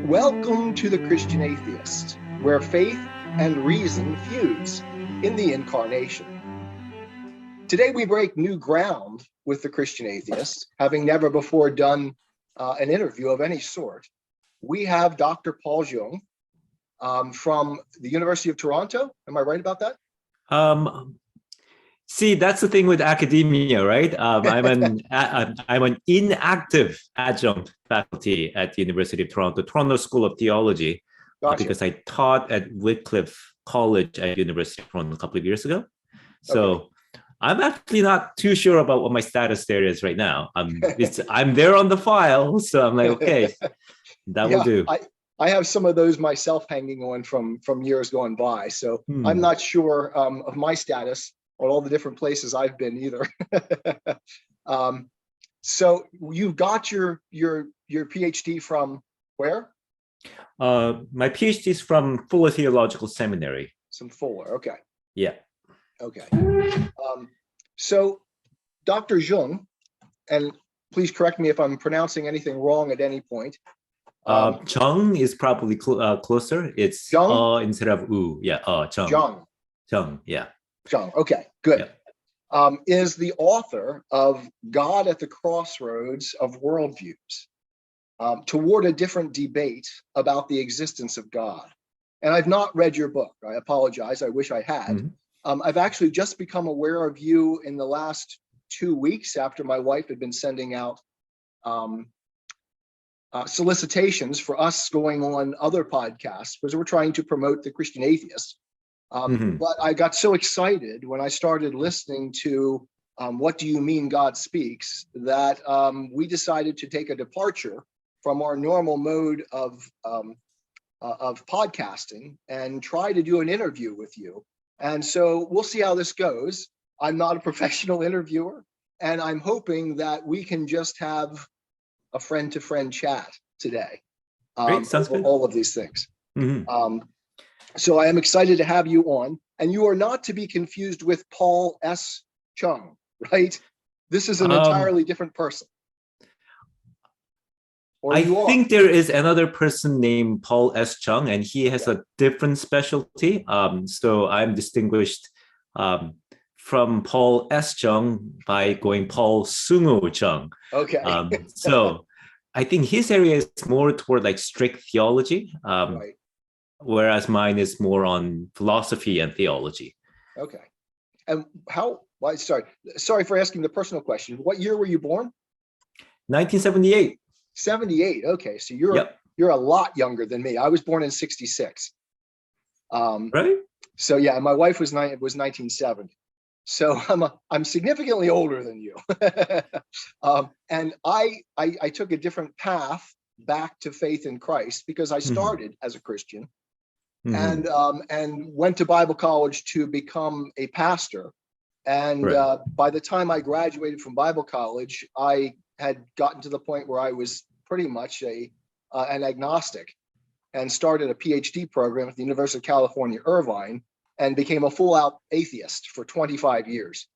Welcome to the Christian Atheist, where faith and reason fuse in the incarnation. Today we break new ground with the Christian Atheist, having never before done an interview of any sort. We have Dr. Paul Jung from the University of Toronto. Am I right about that? See, that's the thing with academia, right? I'm an inactive adjunct faculty at the University of Toronto School of Theology, Gotcha. because I taught at Wycliffe College at University of Toronto a couple of years ago. So Okay. I'm actually not too sure about what my status there is right now. I'm there on the file, so I'm like, okay, that will do. I have some of those myself hanging on from years gone by, so I'm not sure of my status on all the different places I've been either. So you got your PhD from where? My PhD is from Fuller Theological Seminary. Some Fuller, okay. Yeah. Okay. So Dr. Jung, and please correct me if I'm pronouncing anything wrong at any point. Chung is probably closer. It's instead of u. Yeah. Chung. Chung. Yeah. Chung. Okay. Good. Yeah. Is the author of God at the Crossroads of Worldviews, toward a different debate about the existence of God. And I've not read your book. I apologize. I wish I had. I've actually just become aware of you in the last 2 weeks after my wife had been sending out solicitations for us going on other podcasts because we're trying to promote the Christian Atheist. But I got so excited when I started listening to What Do You Mean God Speaks that we decided to take a departure from our normal mode of podcasting and try to do an interview with you. And so we'll see how this goes. I'm not a professional interviewer, and I'm hoping that we can just have a friend-to-friend chat today. Great, sounds good. All of these things. So I am excited to have you on, and you are not to be confused with Paul S. Chung, right? This is an entirely different person. I think there is another person named Paul S. Chung, and he has a different specialty. So I'm distinguished from Paul S. Chung by going Paul Seungoh Chung. Okay. So I think his area is more toward like strict theology, Right. whereas mine is more on philosophy and theology. Okay. And sorry for asking the personal question. What year were you born? 1978. 78. Okay, so you're a lot younger than me. I was born in 66. Right. So yeah, and my wife was 1970. So I'm significantly older than you. And I took a different path back to faith in Christ because I started as a Christian and went to Bible college to become a pastor. And by the time I graduated from Bible college, I had gotten to the point where I was pretty much an agnostic and started a PhD program at the University of California, Irvine, and became a full-out atheist for 25 years.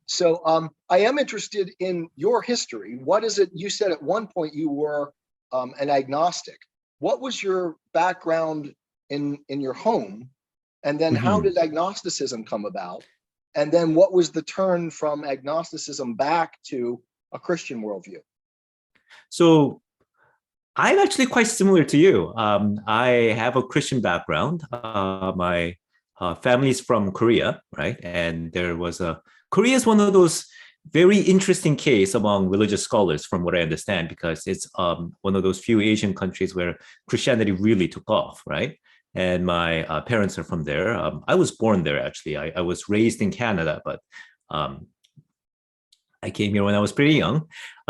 So I am interested in your history. What is it? You said at one point you were an agnostic. What was your background in your home? And then how did agnosticism come about? And then what was the turn from agnosticism back to a Christian worldview? So I'm actually quite similar to you. I have a Christian background. My family is from Korea, right? And Korea is one of those very interesting case among religious scholars, from what I understand, because it's one of those few Asian countries where Christianity really took off, right? And my parents are from there. I was born there, actually. I was raised in Canada, but I came here when I was pretty young.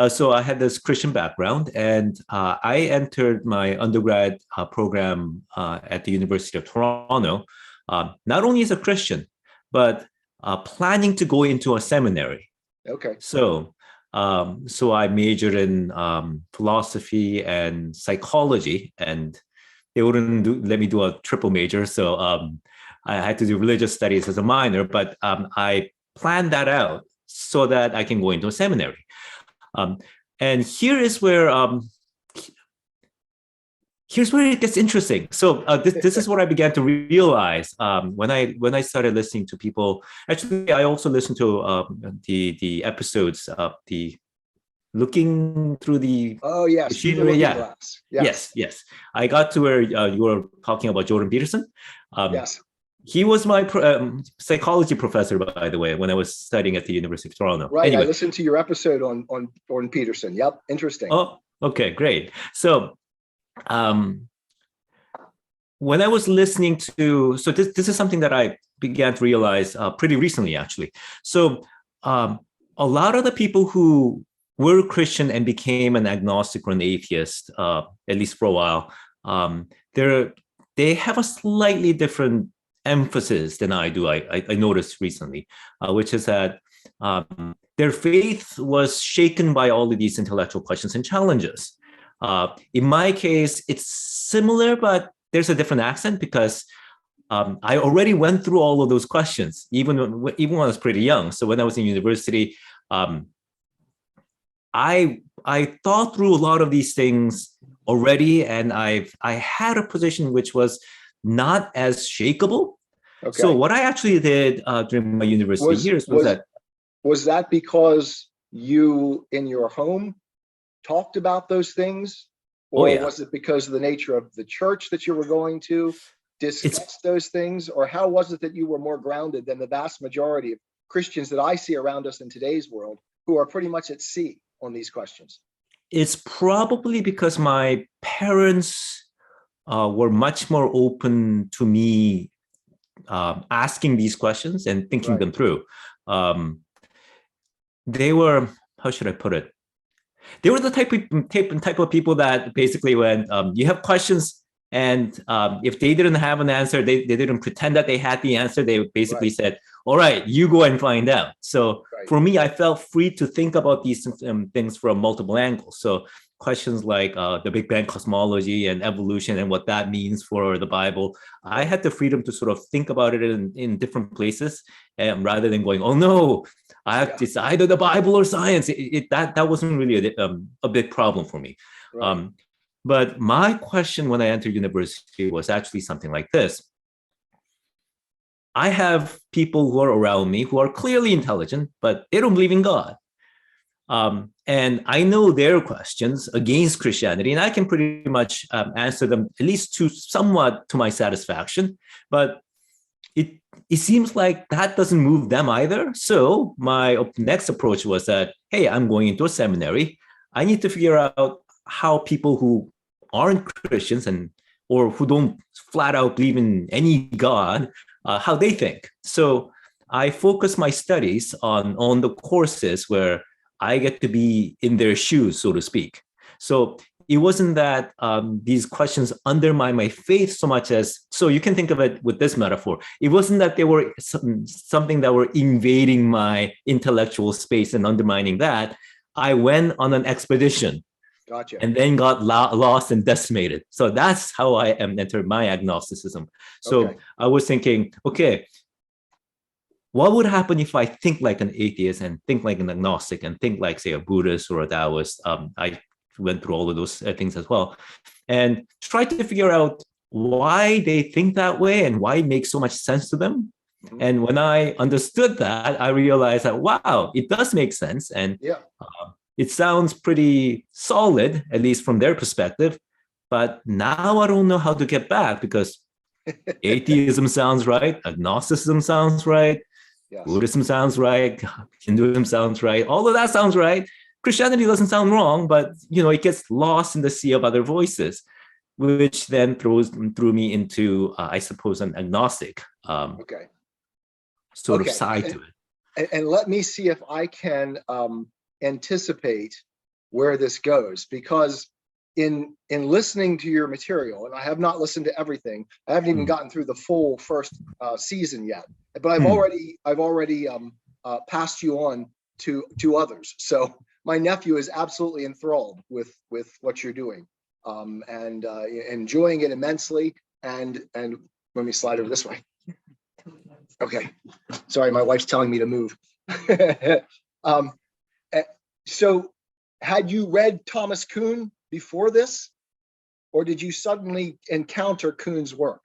So I had this Christian background, and I entered my undergrad program at the University of Toronto, not only as a Christian, but planning to go into a seminary. Okay. So I majored in philosophy and psychology, and they wouldn't let me do a triple major. So I had to do religious studies as a minor, but I planned that out so that I can go into a seminary. And here is where here's where it gets interesting. So this is what I began to realize when I started listening to people. Actually, I also listened to the episodes of the looking through the Oh yes, through the machinery. looking Yeah, glass. yes, Yes, yes. I got to where you were talking about Jordan Peterson. Um, yes. he was my psychology professor, by the way, when I was studying at the University of Toronto. Right. I Anyway, listened to your episode on Peterson. Yep. Interesting. oh, okay, great. So um, when I was listening to, so this is something that I began to realize pretty recently, actually. So a lot of the people who were Christian and became an agnostic or an atheist, at least for a while, they have a slightly different emphasis than I do. I noticed recently, which is that their faith was shaken by all of these intellectual questions and challenges. In my case, it's similar, but there's a different accent because I already went through all of those questions, even when I was pretty young. So when I was in university, I thought through a lot of these things already, and I had a position which was not as shakable. So Okay. what I actually did during my university Was years was was that was that because you in your home talked about those things, oh or yeah, was it because of the nature of the church that you were going to it's discuss those things, or how was it that you were more grounded than the vast majority of Christians that I see around us in today's world, who are pretty much at sea on these questions? it's probably because my parents were much more open to me asking these questions and thinking Right. them through. Um, they were, how should I put it? They were the type of people that basically when you have questions and if they didn't have an answer, they didn't pretend that they had the answer. They basically Right. said, all right, you go and find out. So Right. for me, I felt free to think about these things from multiple angles. So questions like the Big Bang cosmology and evolution and what that means for the Bible, I Right. had the freedom to sort of think about it in different places rather than going, oh no, Yeah. it's either the Bible or science. That wasn't really a big problem for me. Right. Um, but my question when I entered university was actually something like this. I have people who are around me who are clearly intelligent, but they don't believe in God. And I know their questions against Christianity, and I can pretty much answer them at least to somewhat to my satisfaction. But it it seems like that doesn't move them either. So my next approach was that, hey, I'm going into a seminary. I need to figure out how people who aren't Christians and or who don't flat out believe in any God, how they think. So I focus my studies on the courses where I get to be in their shoes, so to speak. So it wasn't that these questions undermine my faith so much as, so you can think of it with this metaphor. It wasn't that they were something that were invading my intellectual space and undermining that. I went on an expedition Gotcha. and then got lost and decimated. So that's how I entered my agnosticism. So Okay. I was thinking, okay, what would happen if I think like an atheist and think like an agnostic and think like, say, a Buddhist or a Taoist? I went through all of those things as well and tried to figure out why they think that way and why it makes so much sense to them. Mhm. And when I understood that, I realized that, wow, it does make sense. And Yeah. it sounds pretty solid, at least from their perspective. But now I don't know how to get back because atheism sounds right, agnosticism sounds right, Yes. Buddhism sounds right, Hinduism sounds right, all of that sounds right. Christianity doesn't sound wrong, but it gets lost in the sea of other voices, which then threw me into, I suppose, an agnostic Okay. sort of Okay. side to it. And let me see if I can anticipate where this goes, because in listening to your material, and I have not listened to everything. I haven't even Mm. gotten through the full first season yet, but I've Mm. already passed you on to others. So my nephew is absolutely enthralled with what you're doing, and enjoying it immensely. And let me slide over this way. Okay, sorry, my wife's telling me to move. um, so, had you read Thomas Kuhn before this? or did you suddenly encounter Kuhn's work?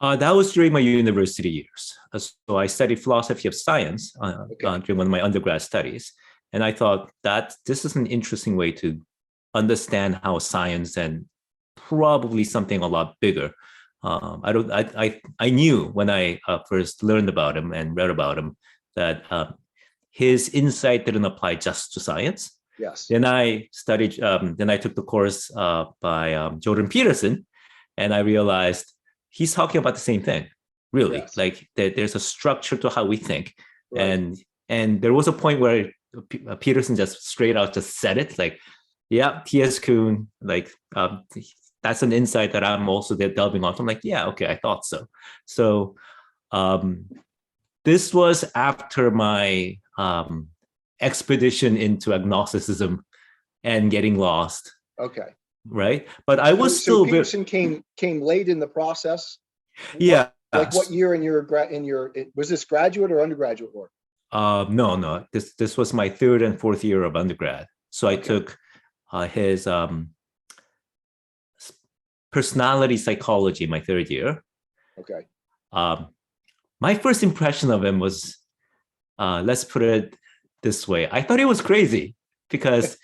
That was during my university years. So I studied philosophy of science during one of my undergrad studies. And I thought that this is an interesting way to understand how science and probably something a lot bigger. I knew when I first learned about him and read about him that his insight didn't apply just to science. Yes. Then I studied, then I took the course by Jordan Peterson, and I realized he's talking about the same thing, really. Yes. Like there's a structure to how we think. Right. And there was a point where Peterson just straight out just said it, like, yeah, T.S. Kuhn, like, that's an insight that I'm also delving on. I'm like, yeah, okay, I thought so. So this was after my expedition into agnosticism and getting lost. Okay. Right. But I was so still Peterson came late in the process. Yeah. What year in your was this graduate or undergraduate work? No. This was my third and fourth year of undergrad. So I took his personality psychology my third year. Okay. My first impression of him was, let's put it this way, I thought he was crazy because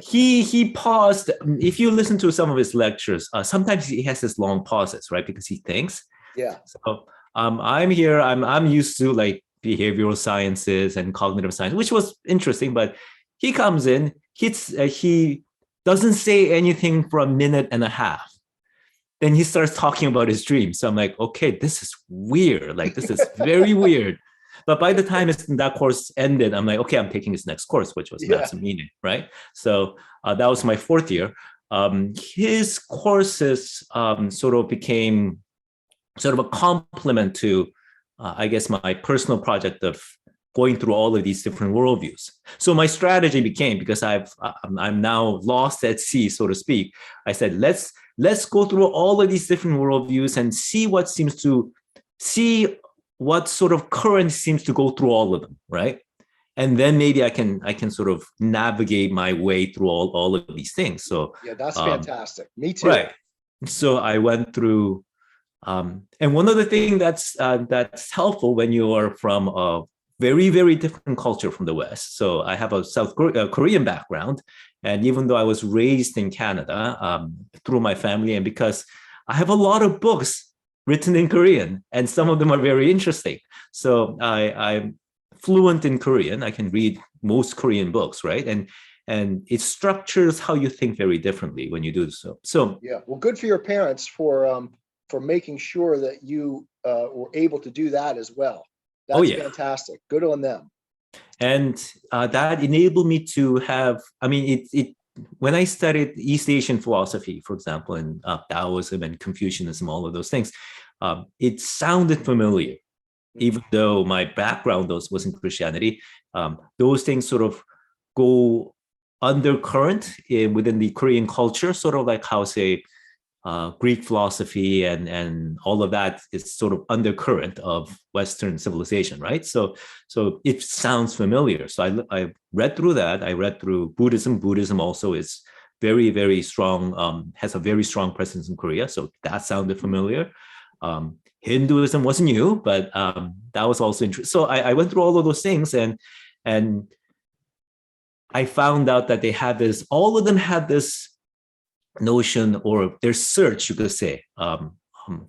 he paused. If you listen to some of his lectures, sometimes he has this long pauses, right? Because he thinks. Yeah. So I'm here. I'm used to like behavioral sciences and cognitive science, which was interesting. But he comes in, he doesn't say anything for a minute and a half. Then he starts talking about his dreams. So I'm like, okay, this is weird. Like, this is very weird. But by the time that course ended, I'm like, okay, I'm taking his next course, which was maths and meaning, right? So that was my fourth year. His courses sort of became sort of a complement to, I guess, my personal project of going through all of these different worldviews. So my strategy became, because I'm now lost at sea, so to speak, I said, let's go through all of these different worldviews and see what sort of current seems to go through all of them, right? And then maybe I can sort of navigate my way through all of these things. So yeah, that's fantastic. Me too. Right. So I went through, and one other thing that's helpful when you are from a very, very different culture from the West. So I have a South Korean background, and even though I was raised in Canada through my family, and because I have a lot of books written in Korean, and some of them are very interesting. So I'm fluent in Korean. I can read most Korean books, right? And it structures how you think very differently when you do so. So yeah, well, good for your parents for making sure that you were able to do that as well. That's fantastic. Good on them. And that enabled me to have, I mean, it when I studied East Asian philosophy, for example, and Taoism and Confucianism, all of those things, it sounded familiar, even though my background was in Christianity. Those things sort of go undercurrent within the Korean culture, sort of like how, say, Greek philosophy and all of that is sort of undercurrent of Western civilization, right? So it sounds familiar. So I read through that. I read through Buddhism. Buddhism also is very, very strong, has a very strong presence in Korea. So that sounded familiar. Hinduism wasn't new, but that was also interesting. So I went through all of those things, and I found out that all of them had this notion, or their search, you could say,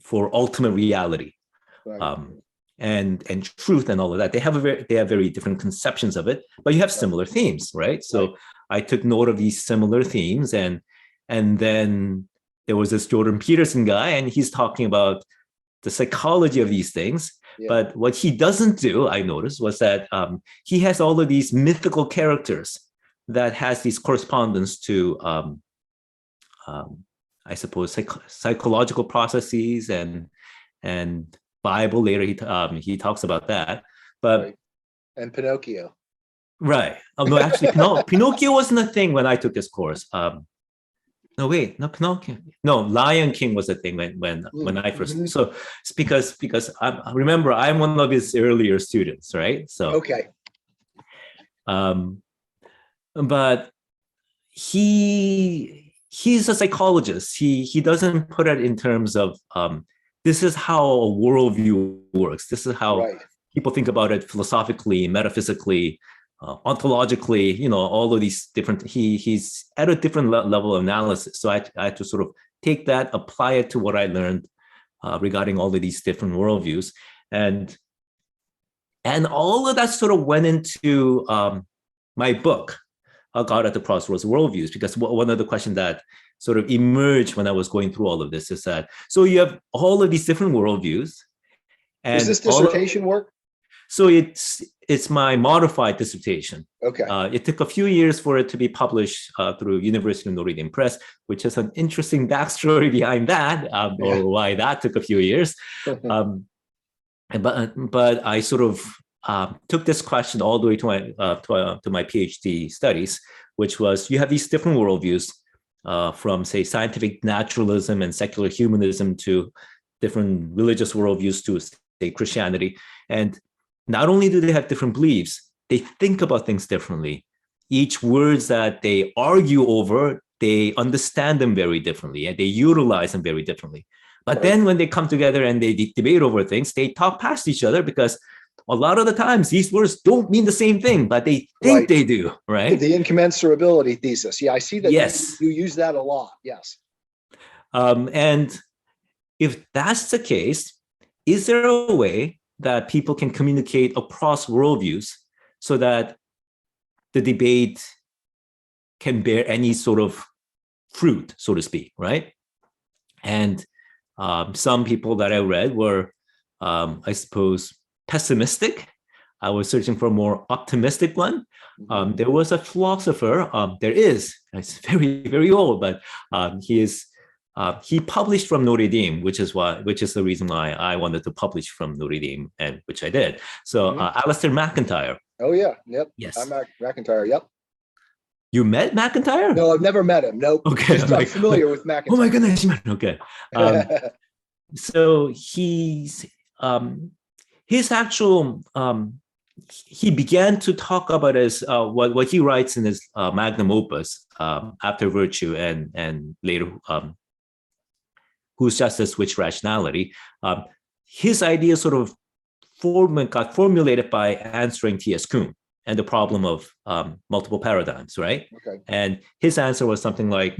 for ultimate reality, right. And truth and all of that. They have very different conceptions of it, but you have similar themes, right? So I took note of these similar themes, and then there was this Jordan Peterson guy, and he's talking about the psychology of these things. Yeah. But what he doesn't do, I noticed, was that he has all of these mythical characters that has these correspondence to I suppose psychological processes and Bible. Later he talks about that, but and Pinocchio. Right. Oh no, actually, Pinocchio wasn't a thing when I took this course. No, wait, not Pinocchio. No, Lion King was a thing when I first. Mm-hmm. So it's because remember, I'm one of his earlier students, right? So okay. But he he's a psychologist. He doesn't put it in terms of this is how a worldview works. This is how Right. people think about it philosophically, metaphysically, ontologically. All of these different. He's at a different level of analysis. So I had to sort of take that, apply it to what I learned regarding all of these different worldviews, and all of that sort of went into my book, God at the Crossroads of Worldviews, because one of the questions that sort of emerged when I was going through all of this is that, so you have all of these different worldviews. And is this dissertation work? So it's my modified dissertation. Okay. It took a few years for it to be published through University of Notre Dame Press, which has an interesting backstory behind that, or why that took a few years. But I sort of took this question all the way to my PhD studies, which was, you have these different worldviews from, say, scientific naturalism and secular humanism to different religious worldviews to, say, Christianity. And not only do they have different beliefs, they think about things differently. Each words that they argue over, they understand them very differently, and they utilize them very differently. But then when they come together and they debate over things, they talk past each other, because a lot of the times these words don't mean the same thing, but they think they do, right? The incommensurability thesis. Yeah, I see that. Yes. You use that a lot. Yes. And if that's the case, is there a way that people can communicate across worldviews so that the debate can bear any sort of fruit, so to speak, right? And some people that I read were, I suppose, pessimistic. I was searching for a more optimistic one. There was a philosopher, it's very, very old, but he published from Notre Dame, which is the reason why I wanted to publish from Notre Dame, and which I did. So Alistair McIntyre. Oh yeah, yep. Yes. I'm McIntyre. Yep. You met McIntyre? No, I've never met him. Nope. Okay. I'm familiar with McIntyre. Oh my goodness. Okay. So his actual he began to talk about his what he writes in his magnum opus, After Virtue, and later Whose Justice, Which Rationality. His ideas sort of got formulated by answering T.S. Kuhn and the problem of multiple paradigms, right? Okay. And his answer was something like,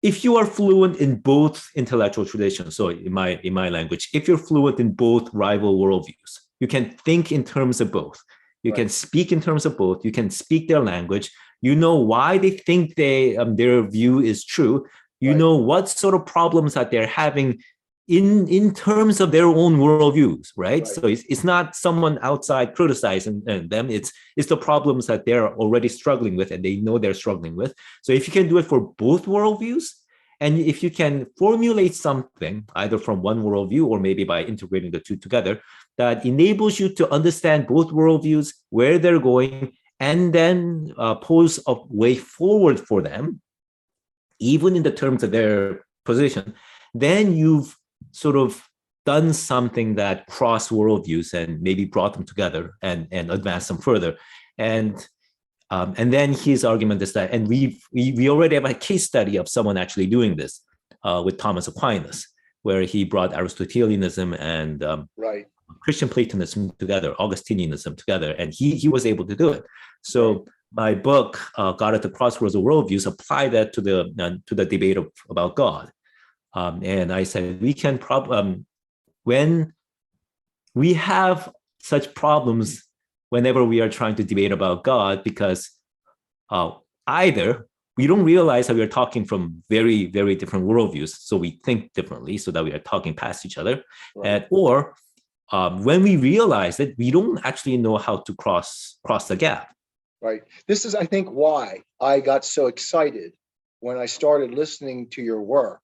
if you are fluent in both intellectual traditions, so in my language, if you're fluent in both rival worldviews, you can think in terms of both. You can speak in terms of both. You can speak their language. You know why they think their view is true. You know what sort of problems that they're having in terms of their own worldviews, right? So it's not someone outside criticizing them. It's the problems that they're already struggling with, and they know they're struggling with. So if you can do it for both worldviews, and if you can formulate something either from one worldview or maybe by integrating the two together, that enables you to understand both worldviews, where they're going, and then pose a way forward for them, even in the terms of their position, then you've sort of done something that crossed worldviews and maybe brought them together and advanced them further. And then his argument is that, and we already have a case study of someone actually doing this with Thomas Aquinas, where he brought Aristotelianism and Christian Platonism together, Augustinianism together, and he was able to do it. So my book, God at the Crossroads of Worldviews, apply that to the debate about God. And I said, we can when we have such problems whenever we are trying to debate about God, because either we don't realize that we are talking from very, very different worldviews, so we think differently, so that we are talking past each other, or when we realize that we don't actually know how to cross the gap. Right. This is, I think, why I got so excited when I started listening to your work,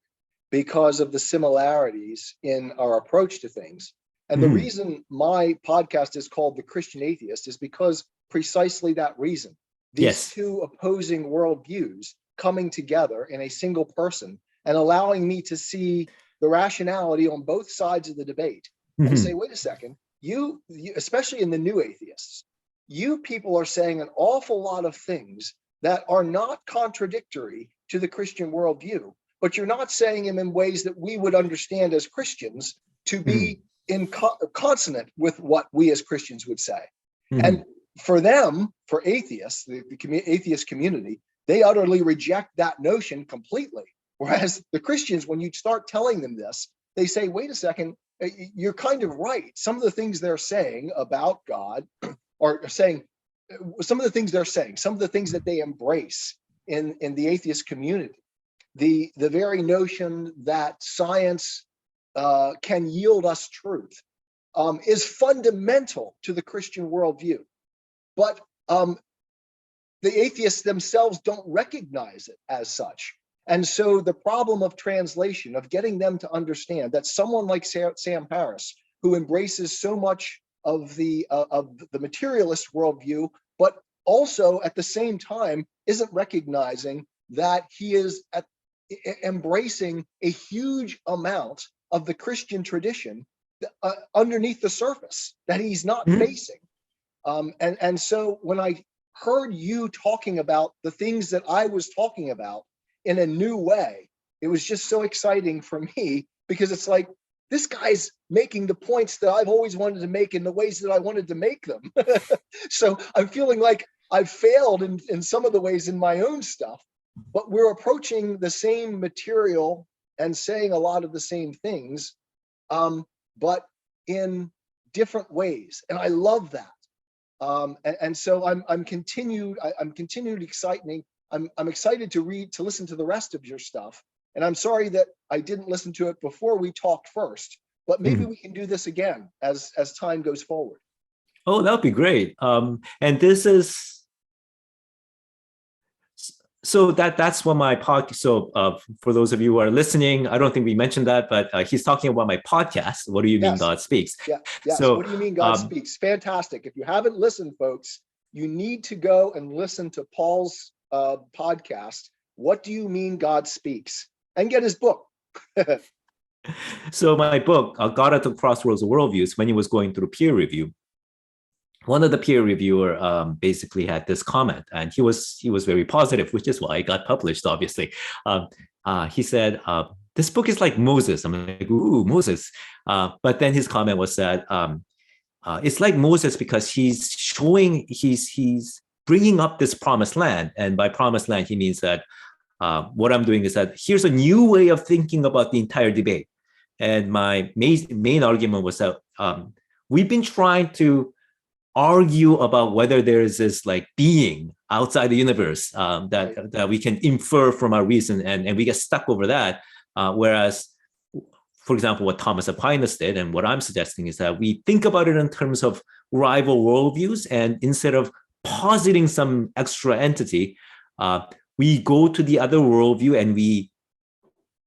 because of the similarities in our approach to things. And the reason my podcast is called The Christian Atheist is because precisely that reason. These two opposing worldviews coming together in a single person and allowing me to see the rationality on both sides of the debate and say, wait a second, you, especially in the new atheists, you people are saying an awful lot of things that are not contradictory to the Christian worldview, but you're not saying them in ways that we would understand as Christians to be in consonant with what we as Christians would say. And for them, for atheists, the atheist community, they utterly reject that notion completely. Whereas the Christians, when you start telling them this, they say, wait a second, you're kind of right. Some of the things they're saying about God, or saying some of the things they're saying, some of the things that they embrace in the atheist community, the very notion that science can yield us truth is fundamental to the Christian worldview. But the atheists themselves don't recognize it as such. And so the problem of translation, of getting them to understand that someone like Sam Harris, who embraces so much of the materialist worldview, but also at the same time isn't recognizing that he is embracing a huge amount of the Christian tradition underneath the surface that he's not facing. And so when I heard you talking about the things that I was talking about in a new way, it was just so exciting for me, because it's like, this guy's making the points that I've always wanted to make in the ways that I wanted to make them. So I'm feeling like I've failed in some of the ways in my own stuff, but we're approaching the same material and saying a lot of the same things, but in different ways. And I love that. And so I'm continued exciting. I'm excited to listen to the rest of your stuff. And I'm sorry that I didn't listen to it before we talked first, but maybe we can do this again as time goes forward. Oh, that would be great. And this is, so that's what my podcast, so for those of you who are listening, I don't think we mentioned that, but he's talking about my podcast, What Do You Mean God Speaks? Yes. So, What Do You Mean God Speaks? Fantastic. If you haven't listened, folks, you need to go and listen to Paul's podcast, What Do You Mean God Speaks? And get his book. So my book, God at the Crossroads of Worldviews, when he was going through peer review, one of the peer reviewer basically had this comment, and he was very positive, which is why it got published, obviously. He said, this book is like Moses. I'm like, ooh, Moses. But then his comment was that it's like Moses because he's bringing up this promised land. And by promised land, he means that what I'm doing is that here's a new way of thinking about the entire debate. And my main argument was that we've been trying to argue about whether there is this like being outside the universe that we can infer from our reason, and we get stuck over that. Whereas, for example, what Thomas Aquinas did, and what I'm suggesting is that we think about it in terms of rival worldviews, and instead of positing some extra entity, we go to the other worldview and we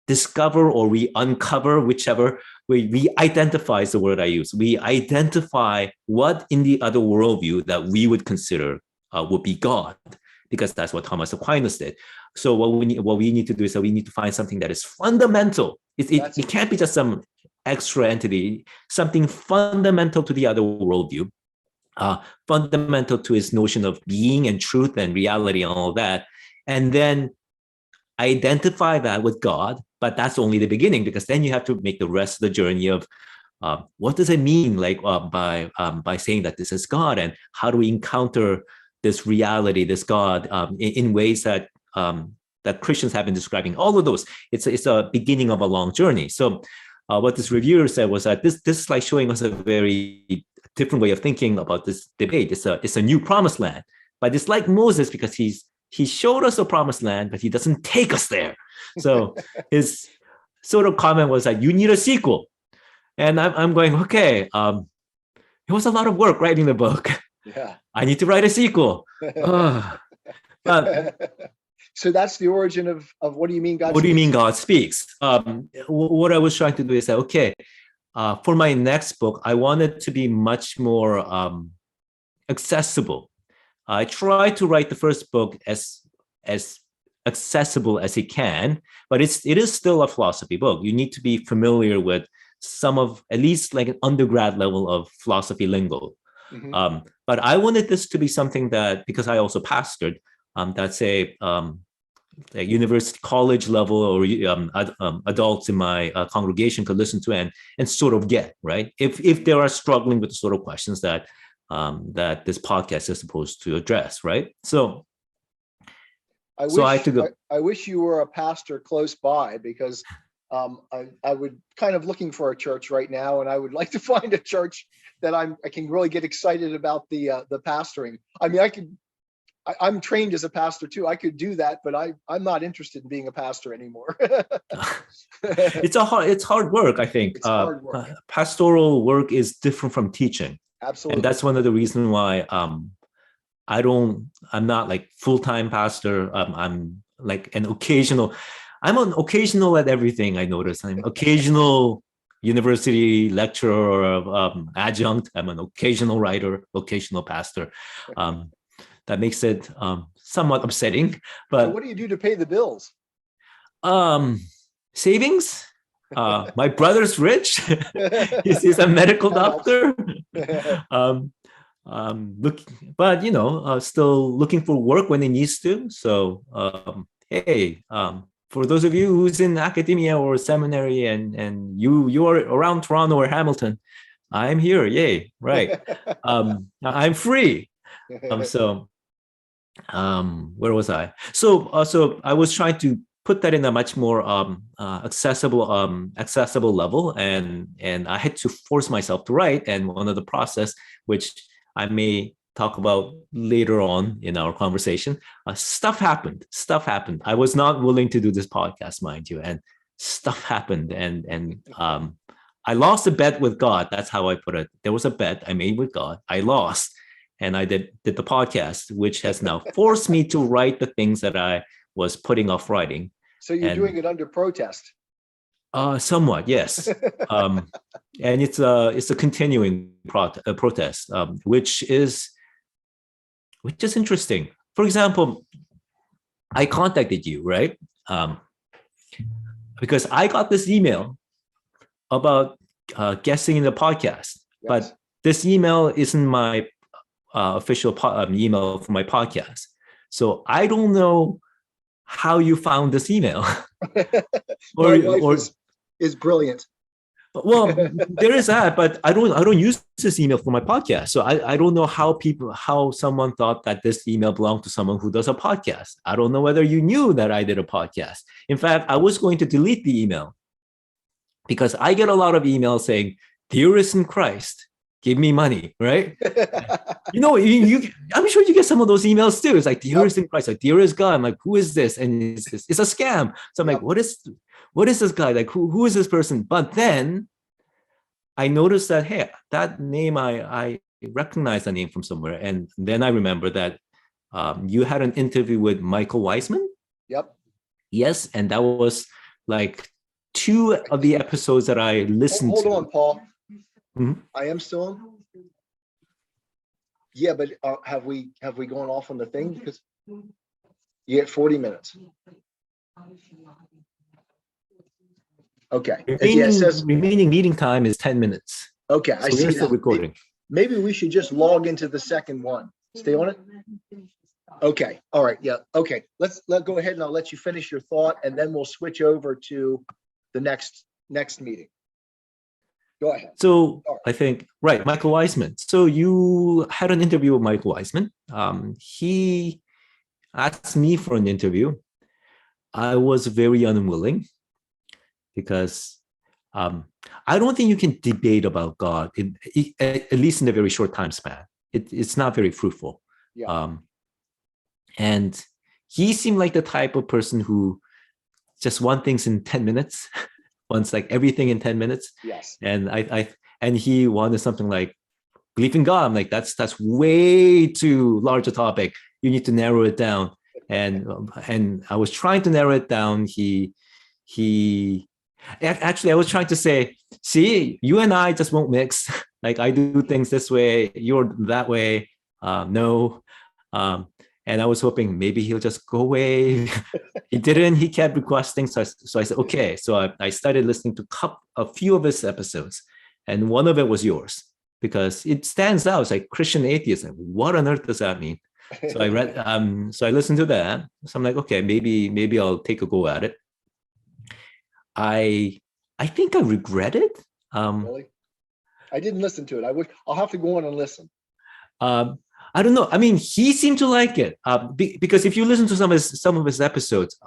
discover, or we uncover, whichever way, we identify is the word I use. We identify what in the other worldview that we would consider would be God, because that's what Thomas Aquinas did. So what we need to do is that we need to find something that is fundamental. It can't be just some extra entity, something fundamental to the other worldview, fundamental to his notion of being and truth and reality and all that. And then identify that with God, but that's only the beginning, because then you have to make the rest of the journey of what does it mean, like by saying that this is God, and how do we encounter this reality, this God, in ways that that Christians have been describing. All of those, it's a beginning of a long journey. So what this reviewer said was that this is like showing us a very different way of thinking about this debate. It's a new promised land, but it's like Moses because he showed us a promised land, but he doesn't take us there. So his sort of comment was that you need a sequel. And I'm going, okay, it was a lot of work writing the book. Yeah. I need to write a sequel. So that's the origin of What Do You Mean God Speaks? What do you mean God speaks? What I was trying to do is that, okay, for my next book, I wanted to be much more accessible. I tried to write the first book as accessible as it can, but it is still a philosophy book. You need to be familiar with some of, at least like an undergrad level of philosophy lingo. Mm-hmm. But I wanted this to be something that, because I also pastored, that say like university, college level, or adults in my congregation could listen to and sort of get, right? If they are struggling with the sort of questions that that this podcast is supposed to address, right? So I wish you were a pastor close by, because I would kind of looking for a church right now, and I would like to find a church that I can really get excited about the pastoring. I mean, I'm trained as a pastor too. I could do that, but I'm not interested in being a pastor anymore. It's hard work, I think. It's hard work. Pastoral work is different from teaching. Absolutely. And that's one of the reasons why I'm not like full-time pastor. I'm like I'm an occasional at everything. I notice I'm occasional university lecturer or adjunct. I'm an occasional writer, occasional pastor. That makes it somewhat upsetting. But so what do you do to pay the bills? Savings. My brother's rich. he's a medical doctor. But still looking for work when he needs to. So hey, for those of you who's in academia or seminary and you are around Toronto or Hamilton, I'm here. Yay, right. I'm free. Where was I? So I was trying to put that in a much more accessible level, and I had to force myself to write. And one of the process, which I may talk about later on in our conversation, stuff happened. I was not willing to do this podcast, mind you, and stuff happened, and I lost a bet with God. That's how I put it. There was a bet I made with God. I lost, and I did the podcast, which has now forced me to write the things that I was putting off writing. So you're doing it under protest? Somewhat, yes. And it's a continuing protest, which is interesting. For example, I contacted you, right? Because I got this email about guesting in the podcast, yes. But this email isn't my official email for my podcast. So I don't know how you found this email. My wife is brilliant. Well, there is that, but I don't use this email for my podcast. So I don't know how someone thought that this email belonged to someone who does a podcast. I don't know whether you knew that I did a podcast. In fact, I was going to delete the email because I get a lot of emails saying, "Dearest in Christ, give me money," right? I'm sure you get some of those emails too. It's like, "Dearest in Christ," like, "Dearest God." I'm like, who is this? And it's a scam. So I'm like, what is this guy? Like, who is this person? But then I noticed that, hey, that name, I recognize the name from somewhere. And then I remember that you had an interview with Michael Weisman. Yep. Yes. And that was like 2 of the episodes that I listened to. Hold on, Paul. Mm-hmm. I am still on. Yeah, but have we gone off on the thing? Because you get 40 minutes. Okay. Remaining meeting time is 10 minutes. Okay, so I see. Still recording. Maybe we should just log into the second one. Stay on it. Okay. All right. Yeah. Okay. Let's go ahead and I'll let you finish your thought, and then we'll switch over to the next meeting. Go ahead. So I think, right, Michael Weisman. So you had an interview with Michael Weisman. He asked me for an interview. I was very unwilling because I don't think you can debate about God, at least in a very short time span. It's not very fruitful. Yeah. And he seemed like the type of person who just wants things in 10 minutes. Wants like everything in 10 minutes. Yes. And he wanted something like belief in God. I'm like, that's way too large a topic. You need to narrow it down. And I was trying to narrow it down. Actually, I was trying to say, see, you and I just won't mix. Like, I do things this way, you're that way. No. And I was hoping maybe he'll just go away. He didn't. He kept requesting. So I said, okay. So I started listening to a few of his episodes. And one of it was yours because it stands out. It's like Christian Atheist. What on earth does that mean? So I read, so I listened to that. So I'm like, okay, maybe I'll take a go at it. I think I regret it. Really? I didn't listen to it. I'll have to go on and listen. I don't know. I mean, he seemed to like it because if you listen to some of his episodes,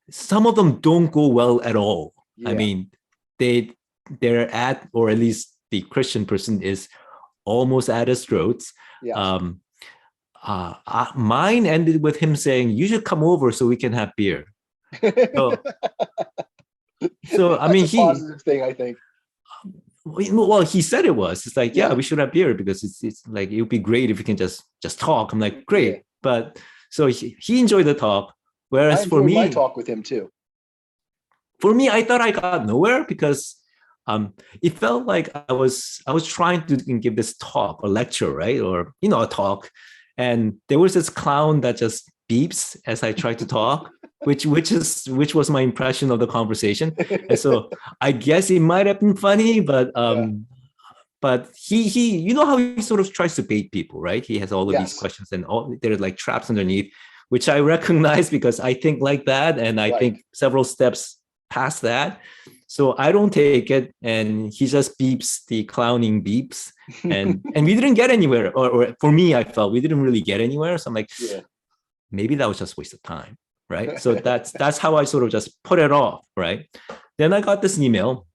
some of them don't go well at all. Yeah. I mean, they're at, or at least the Christian person is almost at his throats. Yeah. Mine ended with him saying, "You should come over so we can have beer." So, I mean, That's a positive thing, I think. Well, he said it was. It's like, yeah, Yeah. we should have beer because it's like it would be great if we can just talk. I'm like, great, Yeah. but so he enjoyed the talk, I whereas enjoyed my talk with him too. for me, I thought I got nowhere because it felt like I was trying to give this talk or lecture, right, or a talk, and there was this clown that just beeps as I tried to talk. Which was my impression of the conversation, and so I guess it might have been funny, but he how he sort of tries to bait people, right? He has all of these Yes. questions and all there are like traps underneath, which I recognize because I think like that, and I think several steps past that. So I don't take it, and he just beeps the clowning beeps, and we didn't get anywhere, or for me, I felt we didn't really get anywhere. So I'm like, maybe that was just a waste of time. Right. So that's how I sort of just put it off. Right. Then I got this email,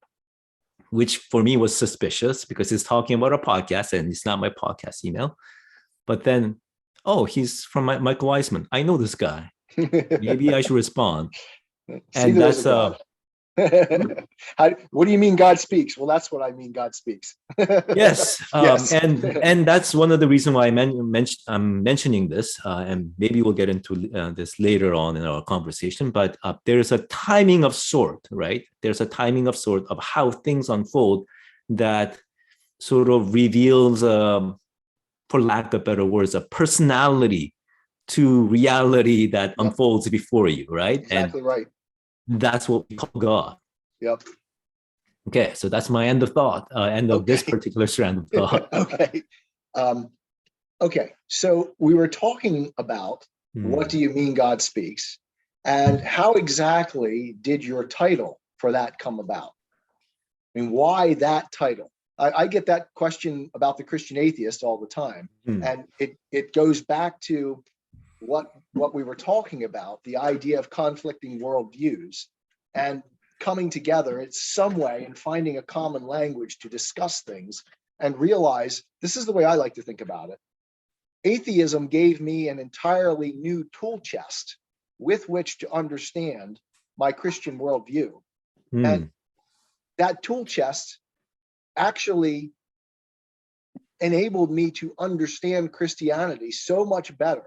which for me was suspicious because it's talking about a podcast and it's not my podcast email. But then, oh, he's from Michael Weisman. I know this guy. Maybe I should respond. And that's what do you mean God speaks? Well, that's what I mean. God speaks. Yes. Yes. And that's one of the reasons why I'm mentioning this, and maybe we'll get into this later on in our conversation. But there's a timing of sort, right? There's a timing of sort of how things unfold that sort of reveals, for lack of better words, a personality to reality that unfolds before you, right? Exactly. And right. That's what we call God. Yep. Okay, so that's my end of thought, end of this particular strand of thought. Okay. Okay, so we were talking about what do you mean God speaks, and how exactly did your title for that come about? I mean, why that title? I get that question about the Christian Atheist all the time, and it goes back to what we were talking about, the idea of conflicting worldviews and coming together in some way and finding a common language to discuss things and realize this is the way I like to think about it. Atheism gave me an entirely new tool chest with which to understand my Christian worldview. And that tool chest actually enabled me to understand Christianity so much better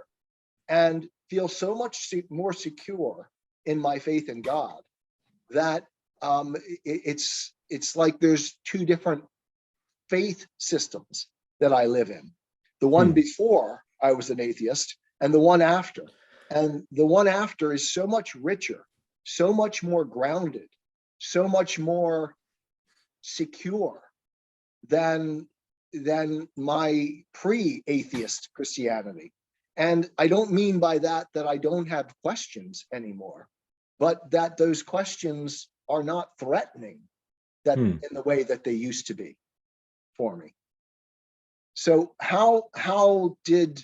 and feel so much more secure in my faith in God that it's like there's two different faith systems that I live in. The one before I was an atheist and the one after. And the one after is so much richer, so much more grounded, so much more secure than my pre-atheist Christianity. And I don't mean by that I don't have questions anymore, but that those questions are not threatening that in the way that they used to be for me. So how did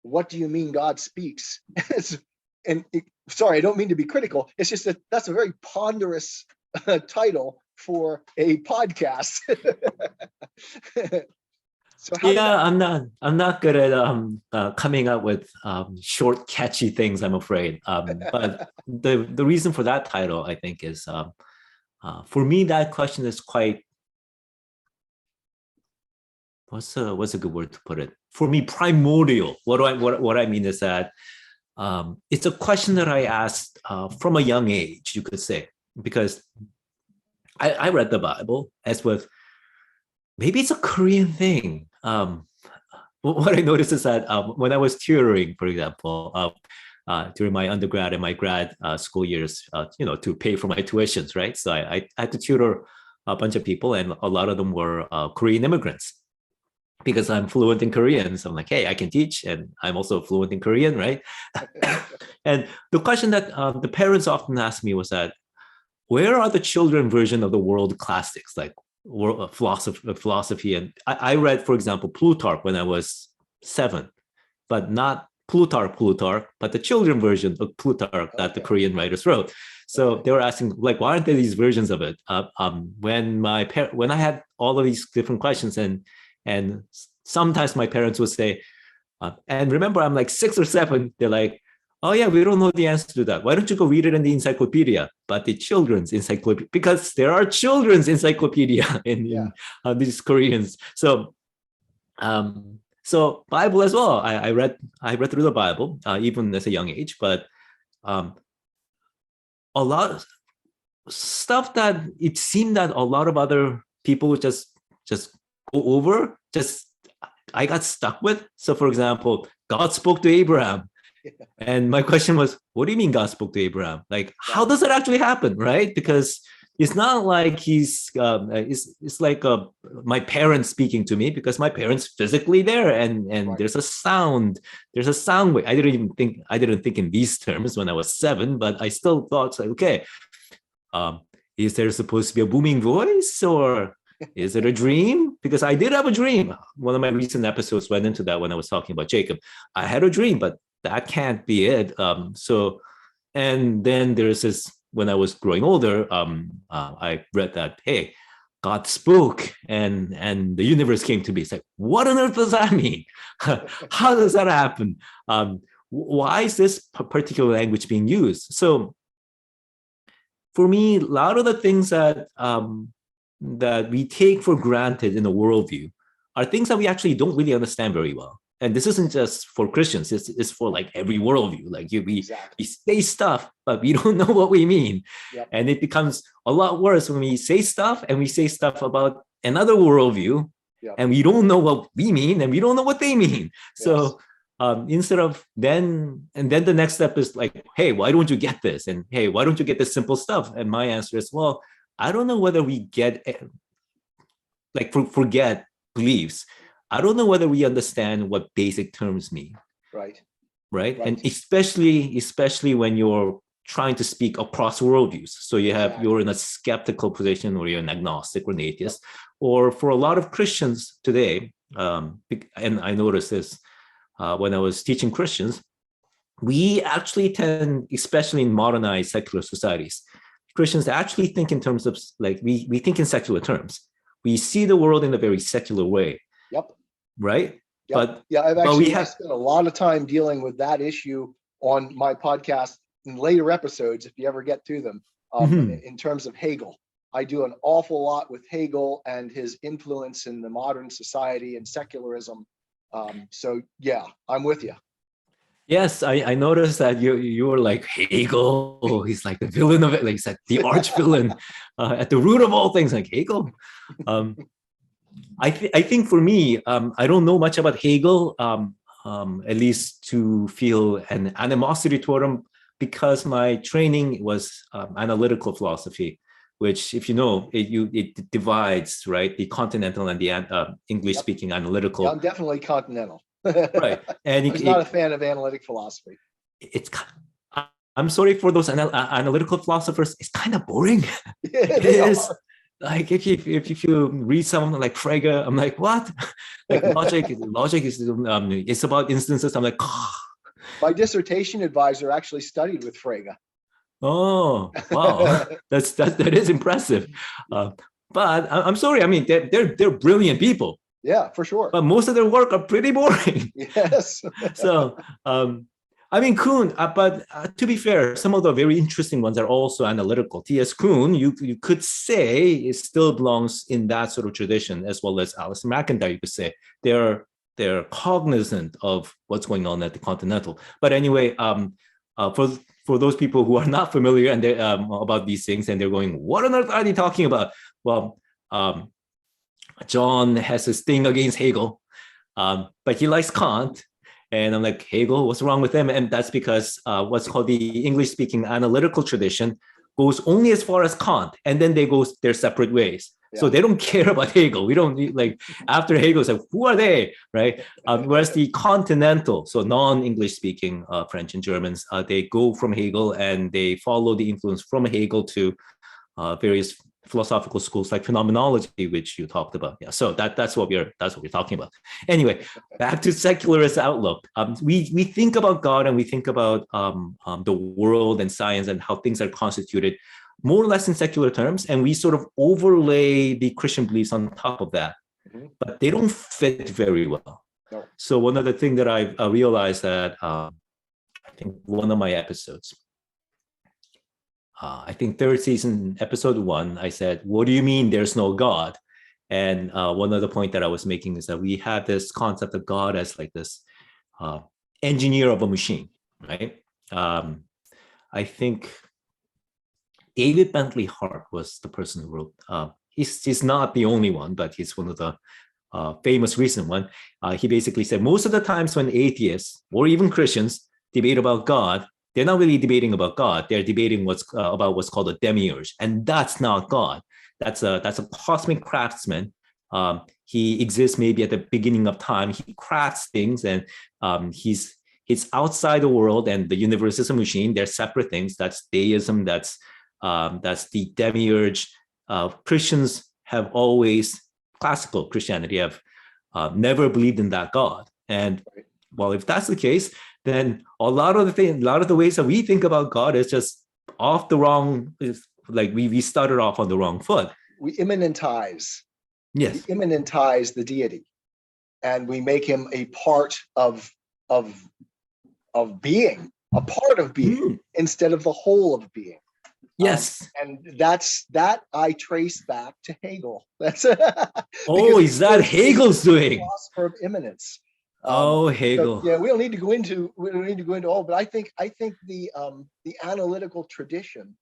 what do you mean God speaks? Sorry, I don't mean to be critical. It's just that that's a very ponderous title for a podcast. So I'm not good at coming up with short, catchy things, I'm afraid. But the reason for that title, I think, is for me that question is quite, what's a good word to put it? For me, primordial. What I mean is that it's a question that I asked from a young age, you could say, because I read the Bible, as with maybe it's a Korean thing. What I noticed is that when I was tutoring, for example, during my undergrad and my grad school years, to pay for my tuitions, right? So I had to tutor a bunch of people, and a lot of them were Korean immigrants. because I'm fluent in Korean. So I'm like, hey, I can teach, and I'm also fluent in Korean, right? And the question that the parents often ask me was that, where are the children version of the world classics, like philosophy? And I read, for example, Plutarch when I was 7, but not Plutarch, but the children version of Plutarch that the Korean writers wrote. So they were asking, like, why aren't there these versions of it? When I had all of these different questions, and sometimes my parents would say, and remember, I'm like 6 or 7. They're like, oh yeah, we don't know the answer to that. Why don't you go read it in the encyclopedia, but the children's encyclopedia, because there are children's encyclopedia in these Koreans. So so Bible as well. I read through the Bible even as a young age, but a lot of stuff that it seemed that a lot of other people just go over, I got stuck with. So for example, God spoke to Abraham. And my question was, what do you mean God spoke to Abraham? Like, how does that actually happen, right? Because it's not like it's like my parents speaking to me, because my parents physically there, and right. there's a sound wave. I didn't think in these terms when I was 7, but I still thought, like, okay, is there supposed to be a booming voice, or is it a dream? Because I did have a dream. One of my recent episodes went into that when I was talking about Jacob. I had a dream, but that can't be it. So, and then there's this, when I was growing older, I read that, hey, God spoke and the universe came to be. It's like, what on earth does that mean? How does that happen? Why is this particular language being used? So for me, a lot of the things that that we take for granted in a worldview are things that we actually don't really understand very well. And this isn't just for Christians, it's for like every worldview. Like we say stuff, but we don't know what we mean. Yep. And it becomes a lot worse when we say stuff and we say stuff about another worldview, yep. and we don't know what we mean and we don't know what they mean. Yes. So instead of then the next step is like, hey, why don't you get this? And hey, why don't you get this simple stuff? And my answer is, well, I don't know whether we get, like, forget beliefs. I don't know whether we understand what basic terms mean. Right. And especially when you're trying to speak across worldviews. So you're in a skeptical position, or you're an agnostic or an atheist, or for a lot of Christians today, and I noticed this when I was teaching Christians, we actually tend, especially in modernized secular societies, Christians actually think in terms of, like, we think in secular terms. We see the world in a very secular way. Yep. Right? Yep. But I've actually spent a lot of time dealing with that issue on my podcast in later episodes, if you ever get to them, in terms of Hegel. I do an awful lot with Hegel and his influence in the modern society and secularism. So yeah, I'm with you. Yes, I noticed that you were like, Hegel, he's like the villain of it, like he's like the arch villain at the root of all things, like Hegel. I think for me, I don't know much about Hegel, at least to feel an animosity toward him, because my training was analytical philosophy, which, if you know, it divides, right, the continental and the English-speaking analytical. Yeah, I'm definitely continental. Right, and I'm not a fan of analytic philosophy. I'm sorry for those analytical philosophers. It's kind of boring. It is. Like if you read something like Frege, I'm like, what? Like logic is it's about instances. I'm like, oh. My dissertation advisor actually studied with Frege. Oh wow, that is impressive. But I'm sorry. I mean, they're brilliant people. Yeah, for sure. But most of their work are pretty boring. Yes. So, I mean, Kuhn, but to be fair, some of the very interesting ones are also analytical. T.S. Kuhn, you could say, it still belongs in that sort of tradition, as well as Alistair McIntyre, you could say. They're cognizant of what's going on at the Continental. But anyway, for those people who are not familiar and about these things, and they're going, what on earth are they talking about? Well, John has this thing against Hegel, but he likes Kant. And I'm like, Hegel, what's wrong with him? And that's because what's called the English-speaking analytical tradition goes only as far as Kant, and then they go their separate ways. Yeah. So they don't care about Hegel. We don't need, like, after Hegel, it's like, who are they, right? Whereas the continental, so non-English speaking French and Germans, they go from Hegel and they follow the influence from Hegel to various philosophical schools like phenomenology, which you talked about. Yeah, so that's what we're talking about. Anyway, back to secularist outlook. We think about God and we think about the world and science and how things are constituted more or less in secular terms, and we sort of overlay the Christian beliefs on top of that, but they don't fit very well. No. So one of the things that I realized that I think one of my episodes, I think third season, episode 1, I said, what do you mean there's no God? And one of the point that I was making is that we have this concept of God as like this engineer of a machine, right? I think David Bentley Hart was the person who wrote, he's not the only one, but he's one of the famous recent one. He basically said most of the times when atheists or even Christians debate about God, they're not really debating about God. They're debating about what's called a demiurge, and that's not God. That's a cosmic craftsman. He exists maybe at the beginning of time. He crafts things, and he's outside the world, and the universe is a machine. They're separate things. That's deism. That's the demiurge. Christians have always, classical Christianity have never believed in that God. And well, if that's the case, then a lot of the ways that we think about God is just off the wrong. Like we started off on the wrong foot. We immanentize. Yes. We immanentize the deity, and we make him a part of being, a part of being, instead of the whole of being. Yes. And that I trace back to Hegel. That's is that Hegel's doing? Philosopher of immanence. Hegel. So, yeah, we don't need to go into all, but I think the analytical tradition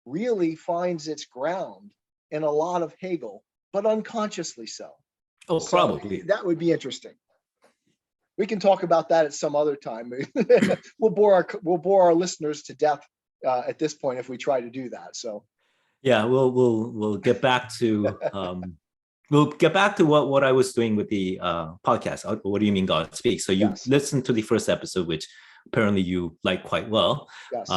really finds its ground in a lot of Hegel, but unconsciously so. Oh, probably. So that would be interesting. We can talk about that at some other time. We'll bore our listeners to death at this point if we try to do that. So yeah, we'll get back to what I was doing with the podcast. What do you mean God speaks? So you listened to the first episode, which apparently you like quite well. Yes.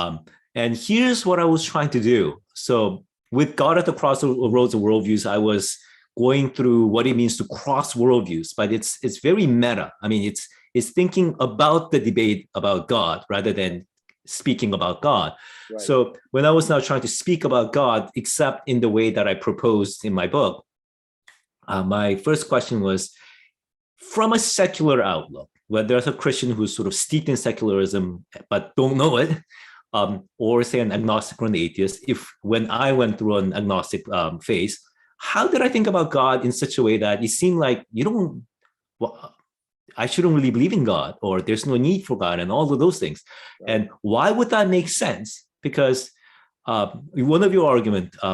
And here's what I was trying to do. So with God at the Crossroads of Worldviews, I was going through what it means to cross worldviews, but it's very meta. I mean, it's thinking about the debate about God rather than speaking about God. Right. So when I was now trying to speak about God, except in the way that I proposed in my book, my first question was, from a secular outlook, whether there's a Christian who's sort of steeped in secularism but don't know it, or say an agnostic or an atheist, when I went through an agnostic phase, how did I think about God in such a way that it seemed like I shouldn't really believe in God, or there's no need for God, and all of those things. Right. And why would that make sense? Because one of your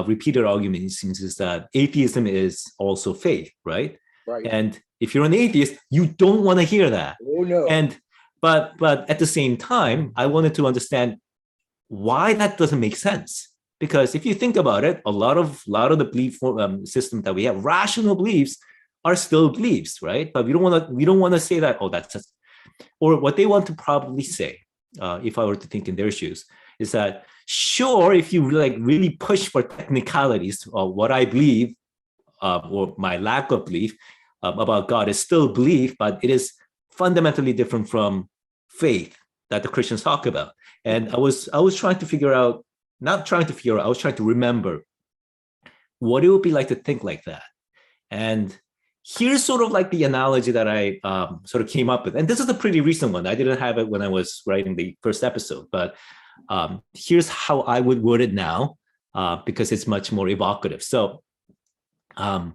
repeated arguments is that atheism is also faith, right? Right. And if you're an atheist, you don't want to hear that. Oh no. But at the same time, I wanted to understand why that doesn't make sense. Because if you think about it, a lot of the belief system that we have, rational beliefs, are still beliefs, right? But we don't want to say that, that's just, or what they want to probably say, if I were to think in their shoes, is that sure, if you really push for technicalities, what I believe or my lack of belief about God is still belief, but it is fundamentally different from faith that the Christians talk about. And I was trying to figure out, I was trying to remember what it would be like to think like that. And here's sort of like the analogy that I sort of came up with. And this is a pretty recent one. I didn't have it when I was writing the first episode, but here's how I would word it now, because it's much more evocative. So I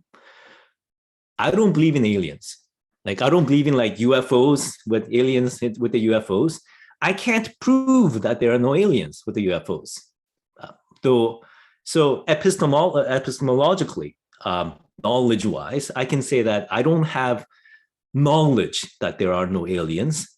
don't believe in aliens. I don't believe in UFOs with aliens with the UFOs. I can't prove that there are no aliens with the UFOs. So epistemologically, knowledge-wise, I can say that I don't have knowledge that there are no aliens.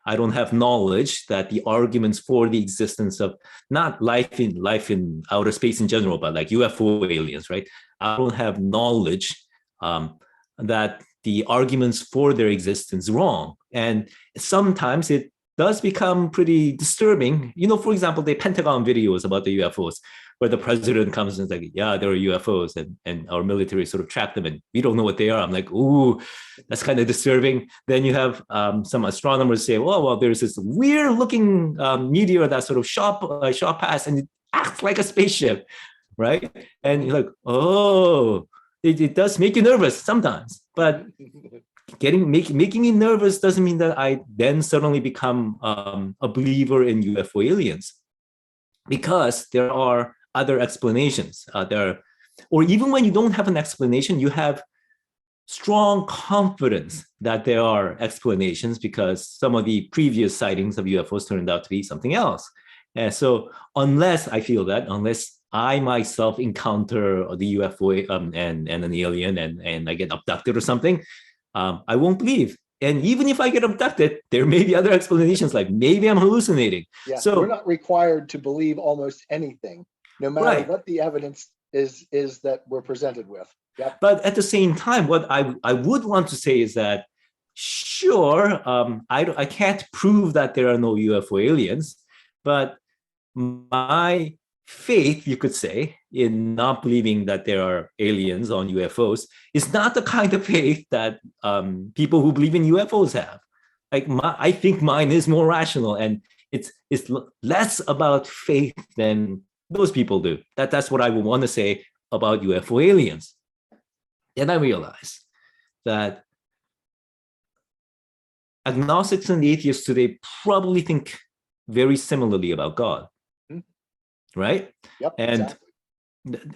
I don't have knowledge that the arguments for the existence of not life in outer space in general, but like UFO aliens, right? I don't have knowledge that the arguments for their existence wrong. And sometimes it does become pretty disturbing. For example, the Pentagon videos about the UFOs, where the president comes and is like, yeah, there are UFOs, and our military sort of track them, and we don't know what they are. I'm like, ooh, that's kind of disturbing. Then you have some astronomers say, well, there's this weird looking meteor that sort of shot past, and it acts like a spaceship, right? And you're like, oh, it does make you nervous sometimes, but making me nervous doesn't mean that I then suddenly become a believer in UFO aliens, because there are other explanations. Or even when you don't have an explanation, you have strong confidence that there are explanations because some of the previous sightings of UFOs turned out to be something else. And so unless I myself encounter the UFO and an alien and I get abducted or something, I won't believe. And even if I get abducted, there may be other explanations, like maybe I'm hallucinating. Yeah, so we're not required to believe almost anything, no matter what the evidence is that we're presented with. Yep. But at the same time, what I would want to say is that, sure, I can't prove that there are no UFO aliens, but my faith, you could say, in not believing that there are aliens on UFOs is not the kind of faith that people who believe in UFOs have. I think mine is more rational, and it's less about faith than those people do. That's what I would want to say about UFO aliens. Then I realized that agnostics and atheists today probably think very similarly about God, right? Yep. And exactly.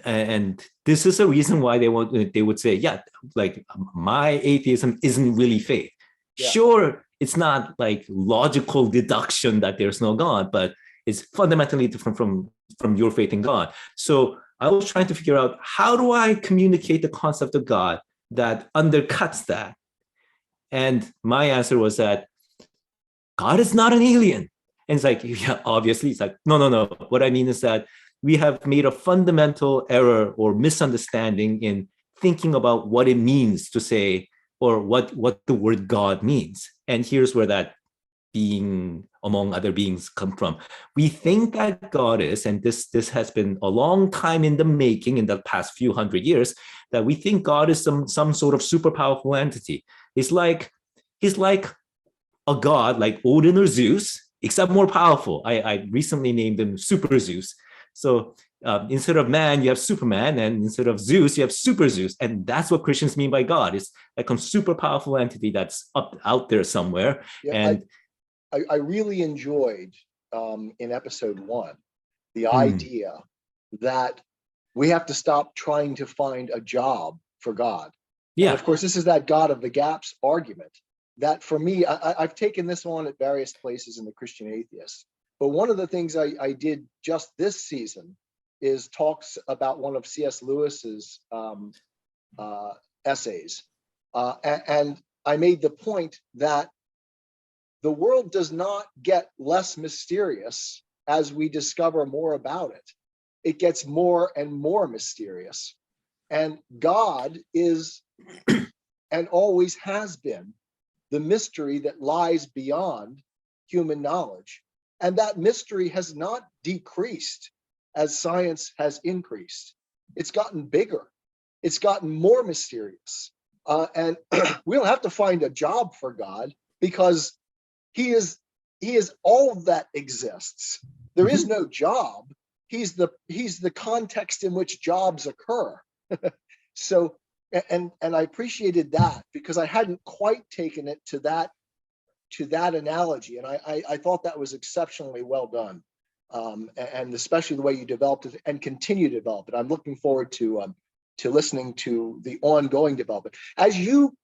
And this is a reason why they would say, yeah, like my atheism isn't really faith. Yeah. Sure, it's not like logical deduction that there's no God, but it's fundamentally different from your faith in God. So I was trying to figure out, how do I communicate the concept of God that undercuts that? And my answer was that God is not an alien. And it's like, yeah, obviously. It's like, no. What I mean is that we have made a fundamental error or misunderstanding in thinking about what it means to say, or what the word God means. And here's where that being among other beings come from. We think that God is, and this has been a long time in the making in the past few hundred years, that we think God is some sort of super powerful entity. He's like a god like Odin or Zeus, except more powerful. I recently named him Super Zeus. So instead of man, you have Superman, and instead of Zeus, you have Super Zeus. And that's what Christians mean by God. It's like a super powerful entity that's out there somewhere. Yeah, and I really enjoyed in episode 1 the idea that we have to stop trying to find a job for God. Yeah. And of course, this is that God of the gaps argument that, for me, I've taken this on at various places in the Christian Atheist. But one of the things I did just this season is talks about one of C.S. Lewis's essays. And I made the point that the world does not get less mysterious as we discover more about it. It gets more and more mysterious. And God is, and always has been, the mystery that lies beyond human knowledge. And that mystery has not decreased as science has increased. It's gotten bigger. It's gotten more mysterious. And we don't have to find a job for God, because he is all that exists. There is no job. He's the context in which jobs occur. So, and I appreciated that, because I hadn't quite taken it to that analogy, and I thought that was exceptionally well done, and especially the way you developed it and continue to develop it. I'm looking forward to listening to the ongoing development. As you,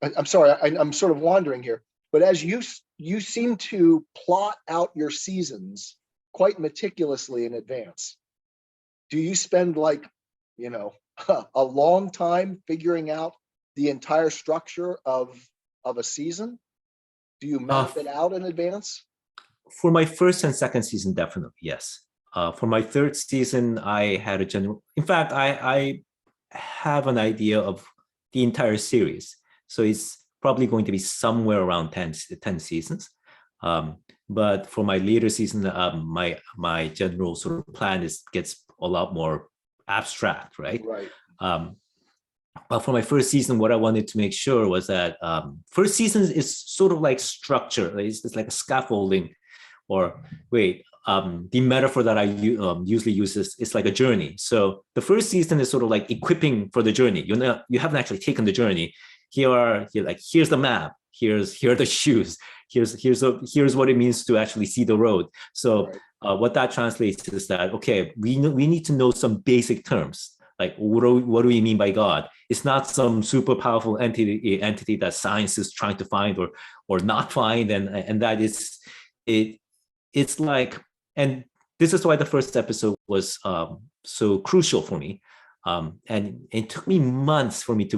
I'm sorry, I'm sort of wandering here, but as you seem to plot out your seasons quite meticulously in advance. Do you spend a long time figuring out the entire structure of a season? Do you Uh, map it out in advance? for my first and second season, definitely, yes. For my third season, I had a general. In fact, I have an idea of the entire series, so it's probably going to be somewhere around 10 seasons. But for my later season, my general sort of plan gets a lot more abstract, right? Right. But for my first season, what I wanted to make sure was that first season is sort of like structure. It's like a scaffolding, or wait, the metaphor that I usually use is like a journey. So the first season is sort of like equipping for the journey. You haven't actually taken the journey. Here's the map. Here are the shoes. Here's what it means to actually see the road. So Right. what that translates is that, okay, we need to know some basic terms. Like, what do we mean by God? It's not some super powerful entity that science is trying to find or not find, and that is it. It's like, and this is why the first episode was so crucial for me. And it took me months for me to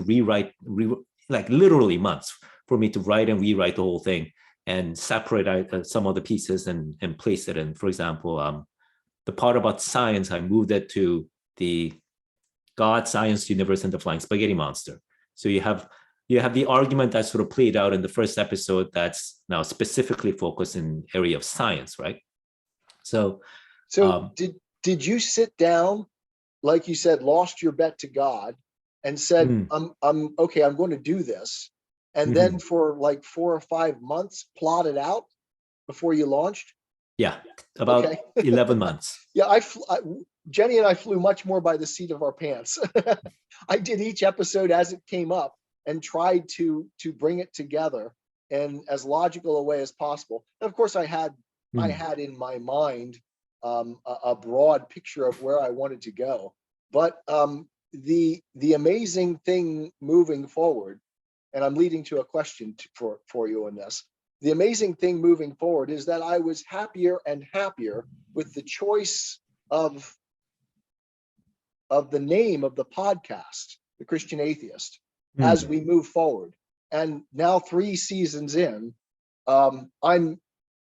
like literally months for me to write and rewrite the whole thing and separate out some of the pieces and place it in. For example, the part about science, I moved it to the God, science, universe, and the flying spaghetti monster. So you have the argument that sort of played out in the first episode that's now specifically focused in area of science, right? So did you sit down, like you said, lost your bet to God and said, I'm okay, I'm going to do this, and then for like 4 or 5 months plot it out before you launched? Yeah, about 11 months. Yeah, Jenny and I flew much more by the seat of our pants. I did each episode as it came up and tried to bring it together in as logical a way as possible. And of course, I had in my mind a broad picture of where I wanted to go. But the amazing thing moving forward, and I'm leading to a question for you on this. The amazing thing moving forward is that I was happier and happier with the choice of the name of the podcast, The Christian Atheist, as we move forward. And now 3 seasons in, I'm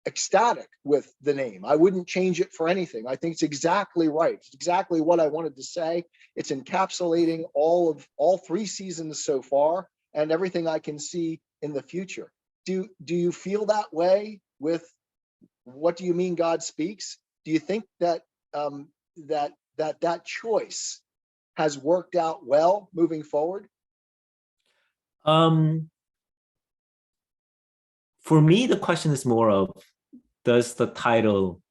ecstatic with the name. I wouldn't change it for anything. I think it's exactly right. It's exactly what I wanted to say. It's encapsulating all 3 seasons so far and everything I can see in the future. Do you feel that way with What Do You Mean God Speaks? Do you think that that choice has worked out well moving forward? For me, the question is more of, does the title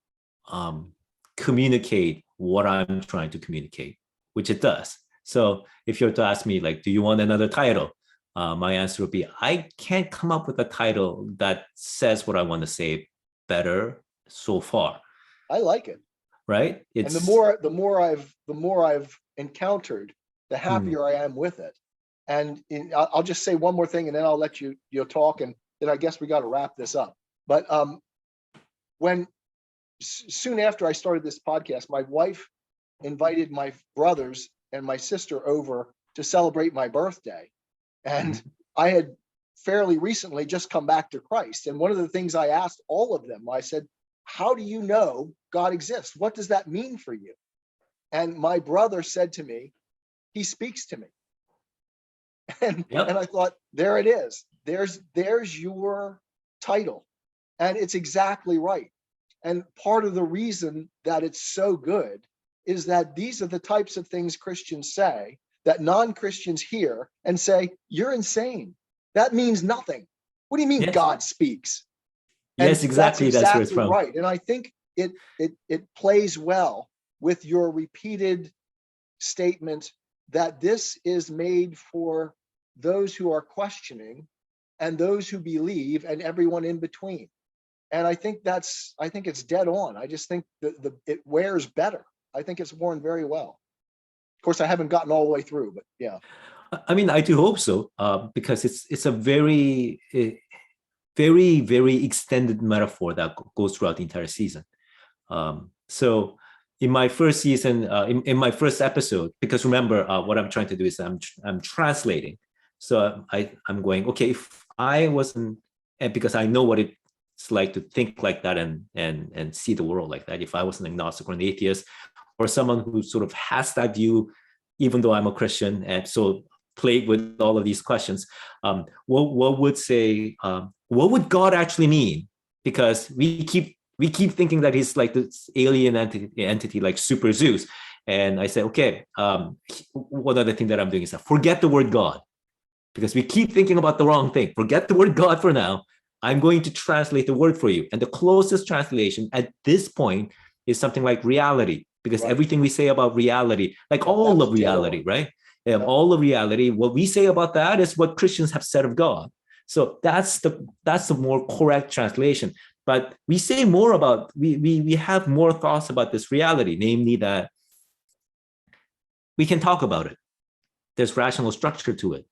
communicate what I'm trying to communicate, which it does. So if you were to ask me, like, do you want another title? My answer would be, I can't come up with a title that says what I want to say better so far. I like it. Right? And the more I've encountered, the happier I am with it. And I'll just say one more thing, and then I'll let you'll talk, and then I guess we got to wrap this up. But soon after I started this podcast, my wife invited my brothers and my sister over to celebrate my birthday. And I had fairly recently just come back to Christ. And one of the things I asked all of them, I said, how do you know God exists? What does that mean for you? And my brother said to me, he speaks to me. And I thought, there it is. There's your title. And it's exactly right. And part of the reason that it's so good is that these are the types of things Christians say that non-Christians hear and say, you're insane. That means nothing. What do you mean God speaks? And yes, exactly. That's where it's from. Right. And I think it plays well with your repeated statement that this is made for those who are questioning and those who believe and everyone in between. And I think it's dead on. I just think it wears better. I think it's worn very well. Of course, I haven't gotten all the way through, but yeah. I mean, I do hope so, because it's a very, very, very extended metaphor that goes throughout the entire season. So in my first season, in my first episode, because remember, what I'm trying to do is I'm translating. So I'm going, okay, if I wasn't and because I know what it's like to think like that and see the world like that. If I was an agnostic or an atheist, or someone who sort of has that view, even though I'm a Christian, and so plagued with all of these questions, what would God actually mean? Because we keep thinking that he's like this alien entity like Super Zeus. And I said, okay, one other thing that I'm doing is forget the word God, because we keep thinking about the wrong thing. Forget the word God for now. I'm going to translate the word for you. And the closest translation at this point is something like reality, because everything we say about reality, like all of reality, right? All of reality, what we say about that is what Christians have said of God. So that's the more correct translation. But we say more about, we have more thoughts about this reality, namely that we can talk about it. There's rational structure to it.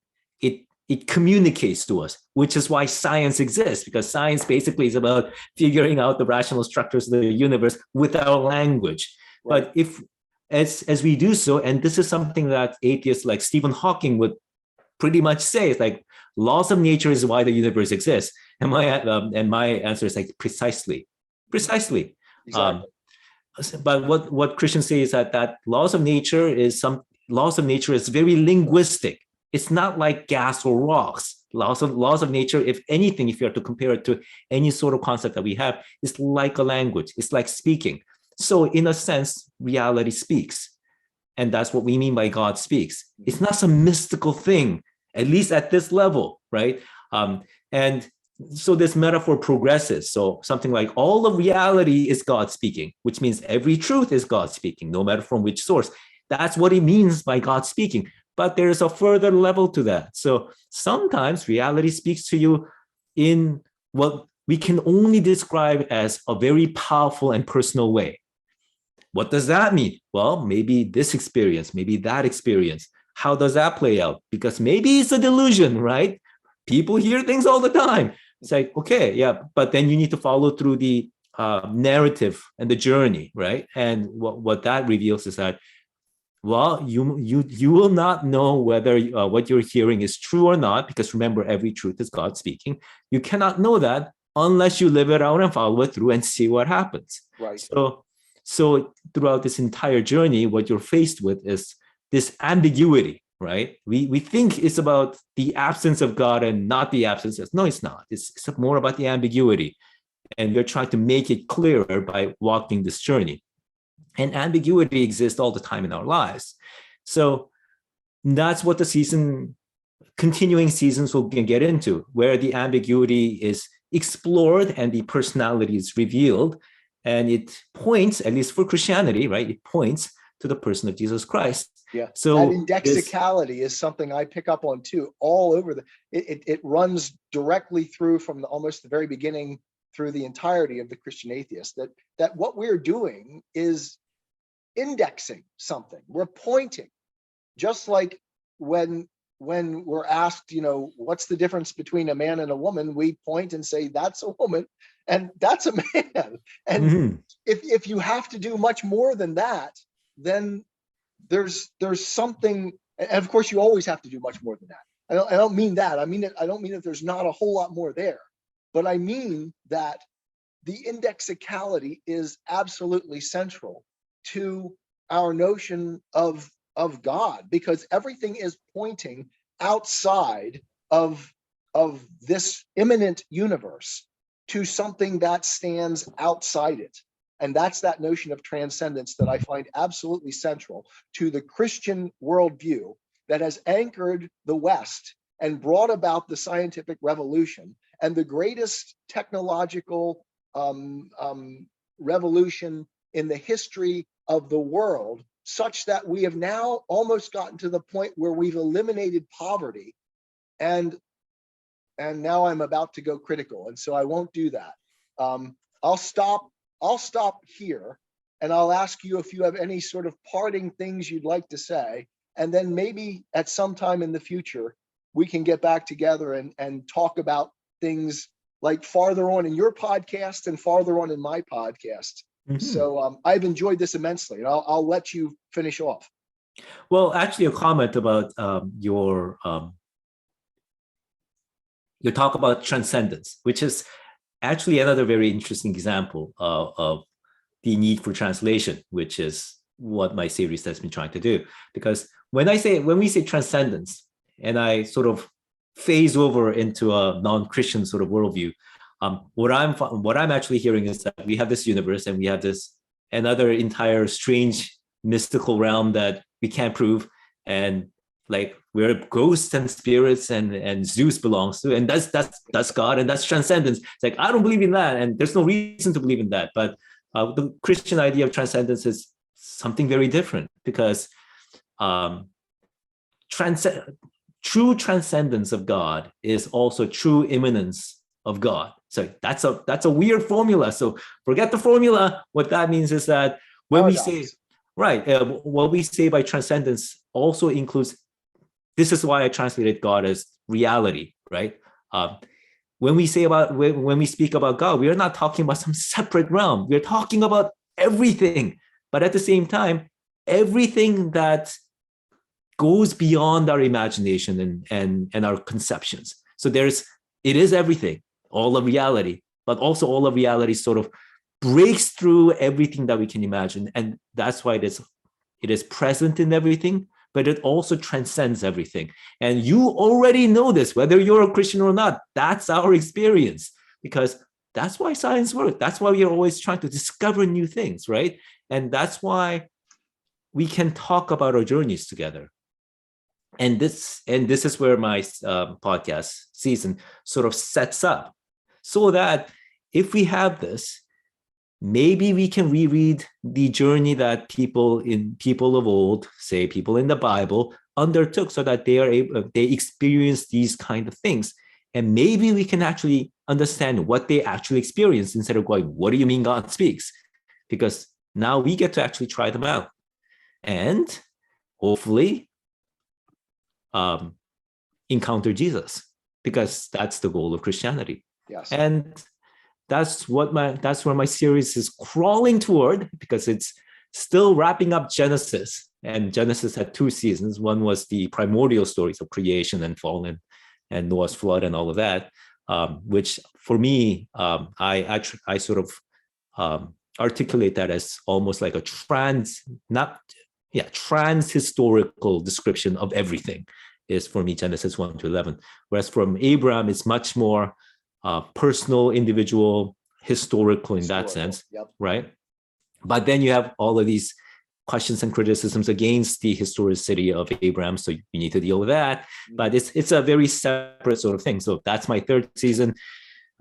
It communicates to us, which is why science exists, because science basically is about figuring out the rational structures of the universe without language. Right. But if, as we do so, and this is something that atheists like Stephen Hawking would pretty much say, it's like laws of nature is why the universe exists. And my answer is like precisely. Exactly. But what Christians say is that laws of nature is very linguistic. It's not like gas or rocks. Laws of nature, if anything, if you have to compare it to any sort of concept that we have, is like a language. It's like speaking. So in a sense, reality speaks. And that's what we mean by God speaks. It's not some mystical thing, at least at this level, right? And so this metaphor progresses. So something like all of reality is God speaking, which means every truth is God speaking, no matter from which source. That's what it means by God speaking. But there's a further level to that. So sometimes reality speaks to you in what we can only describe as a very powerful and personal way. What does that mean? Well, maybe this experience, maybe that experience. How does that play out? Because maybe it's a delusion, right? People hear things all the time. It's like, okay, yeah, but then you need to follow through the narrative and the journey, right? And what that reveals is that, well, you will not know whether what you're hearing is true or not, because remember, every truth is God speaking. You cannot know that unless you live it out and follow it through and see what happens. Right. So throughout this entire journey, what you're faced with is this ambiguity, right? We think it's about the absence of God and not the absence of, no, it's not. It's more about the ambiguity. And we're trying to make it clearer by walking this journey. And ambiguity exists all the time in our lives. So that's what the continuing seasons will get into, where the ambiguity is explored and the personality is revealed. And it points, at least for Christianity, right? It points to the person of Jesus Christ. Yeah. So that indexicality is something I pick up on too, all over it runs directly through from almost the very beginning through the entirety of the Christian Atheist, that what we're doing is indexing something. We're pointing, just like when we're asked, what's the difference between a man and a woman, we point and say that's a woman and that's a man. And if you have to do much more than that, then there's something, and of course you always have to do much more than that. I don't mean that. I don't mean that there's not a whole lot more there, but I mean that the indexicality is absolutely central to our notion of God, because everything is pointing outside of this immanent universe to something that stands outside it. And that's that notion of transcendence that I find absolutely central to the Christian worldview that has anchored the West and brought about the scientific revolution and the greatest technological revolution in the history of the world, such that we have now almost gotten to the point where we've eliminated poverty. And now I'm about to go critical, and so I won't do that. I'll stop here, and I'll ask you if you have any sort of parting things you'd like to say, and then maybe at some time in the future we can get back together and talk about things like farther on in your podcast and farther on in my podcast. So I've enjoyed this immensely, and I'll let you finish off. Well, actually, a comment about your you talk about transcendence, which is actually another very interesting example of the need for translation, which is what my series has been trying to do. Because when we say transcendence, and I sort of phase over into a non-Christian sort of worldview, what I'm actually hearing is that we have this universe and we have this another entire strange mystical realm that we can't prove, and like where ghosts and spirits and Zeus belongs to, and that's God, and that's transcendence. It's like, I don't believe in that, and there's no reason to believe in that. But the Christian idea of transcendence is something very different, because true transcendence of God is also true immanence of God. So that's a weird formula. So forget the formula. What that means is that when we say, right, what we say by transcendence also includes, this is why I translated God as reality, right? When we speak about God, we are not talking about some separate realm. We're talking about everything, but at the same time, everything that goes beyond our imagination and our conceptions. So it is everything, all of reality, but also all of reality sort of breaks through everything that we can imagine. And that's why it is present in everything, but it also transcends everything. And you already know this, whether you're a Christian or not. That's our experience, because that's why science works. That's why we are always trying to discover new things, right? And that's why we can talk about our journeys together. And this is where my podcast season sort of sets up, so that if we have this, maybe we can reread the journey that people of old, say people in the Bible, undertook, so that they experience these kind of things. And maybe we can actually understand what they actually experienced, instead of going, what do you mean God speaks? Because now we get to actually try them out. And hopefully encounter Jesus, because that's the goal of Christianity. Yes. And that's where my series is crawling toward, because it's still wrapping up Genesis. And Genesis had 2 seasons. One was the primordial stories of creation and fall and Noah's flood and all of that, which for me, I sort of articulate that as almost like a trans historical description of everything, is for me Genesis 1 to 11. Whereas from Abraham, it's much more personal, individual, historical in that sense, yep. Right? But then you have all of these questions and criticisms against the historicity of Abraham, so you need to deal with that. But it's a very separate sort of thing. So that's my 3rd season.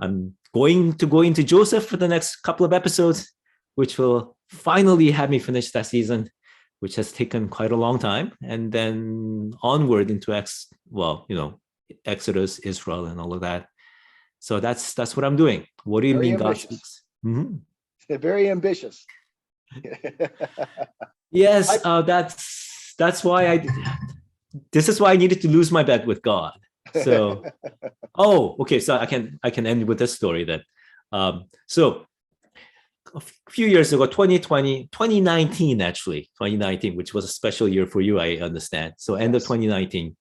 I'm going to go into Joseph for the next couple of episodes, which will finally have me finish that season, which has taken quite a long time, and then onward into Exodus, Israel, and all of that. So that's what I'm doing. What do you mean God speaks? Mm-hmm. They're very ambitious. Yes, that's why this is why I needed to lose my bet with God. So, okay. So I can end with this story then. So a few years ago, 2019, which was a special year for you, I understand. So end of 2019.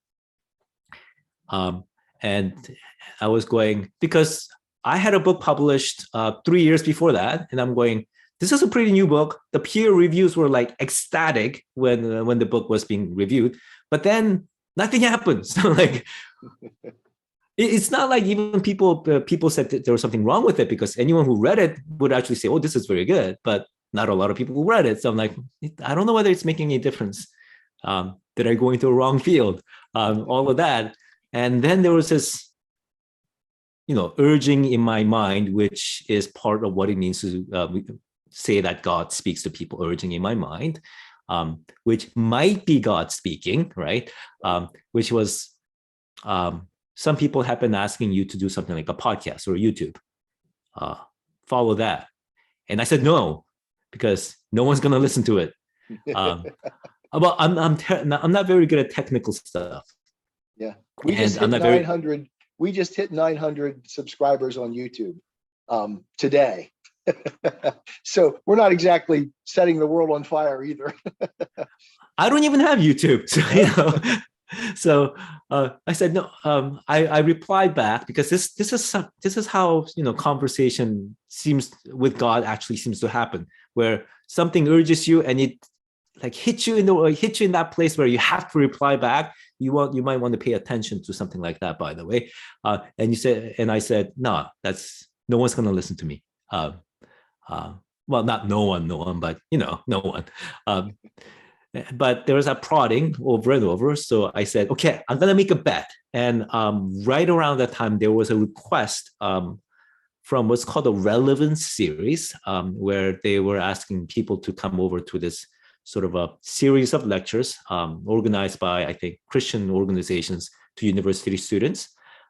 And I was going, because I had a book published 3 years before that, and I'm going, this is a pretty new book. The peer reviews were like ecstatic when the book was being reviewed, but then nothing happened. So like, it's not like even people said that there was something wrong with it, because anyone who read it would actually say, oh, this is very good, but not a lot of people who read it. So I'm like, I don't know whether it's making any difference. Did I go into a wrong field? All of that. And then there was this, urging in my mind, which is part of what it means to say that God speaks to people, urging in my mind, which might be God speaking, right? Which was, some people have been asking you to do something like a podcast or YouTube, follow that. And I said, no, because no one's going to listen to it. But I'm not very good at technical stuff. Yeah. We just hit 900 subscribers on YouTube today. So we're not exactly setting the world on fire either. I don't even have YouTube. So, So I said no. I replied back because this is how conversation seems with God actually seems to happen, where something urges you and it like hit you in that place where you have to reply back. You might want to pay attention to something like that, by the way. And I said, no, no one's going to listen to me. Well, not no one, but no one. But there was a prodding over and over. So I said, okay, I'm going to make a bet. And right around that time, there was a request from what's called a relevance series, where they were asking people to come over to this sort of a series of lectures organized by, I think, Christian organizations to university students.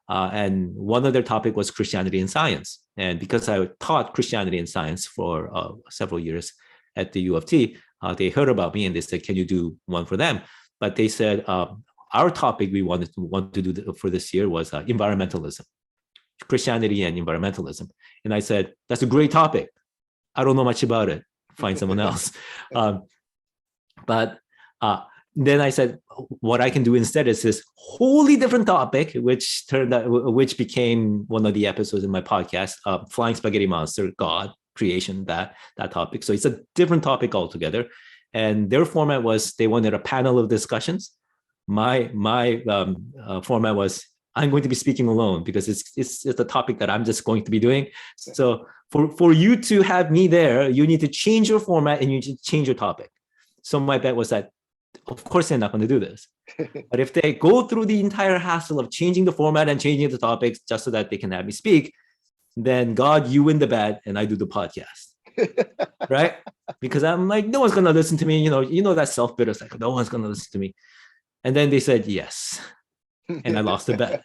And one of their topic was Christianity and science. And because I taught Christianity and science for several years at the U of T, they heard about me and they said, can you do one for them? But they said, our topic we want to do for this year was environmentalism, Christianity and environmentalism. And I said, that's a great topic. I don't know much about it. Find someone else. But then I said, what I can do instead is this wholly different topic, which became one of the episodes in my podcast, Flying Spaghetti Monster, God, creation, that topic. So it's a different topic altogether. And their format was they wanted a panel of discussions. My format was I'm going to be speaking alone because it's a topic that I'm just going to be doing. So for you to have me there, you need to change your format and you need to change your topic. So my bet was that, of course, they're not going to do this. But if they go through the entire hassle of changing the format and changing the topics just so that they can have me speak, then God, you win the bet and I do the podcast. Right? Because I'm like, no one's going to listen to me. You know that self-bitter, like, no one's going to listen to me. And then they said yes. And I lost the bet.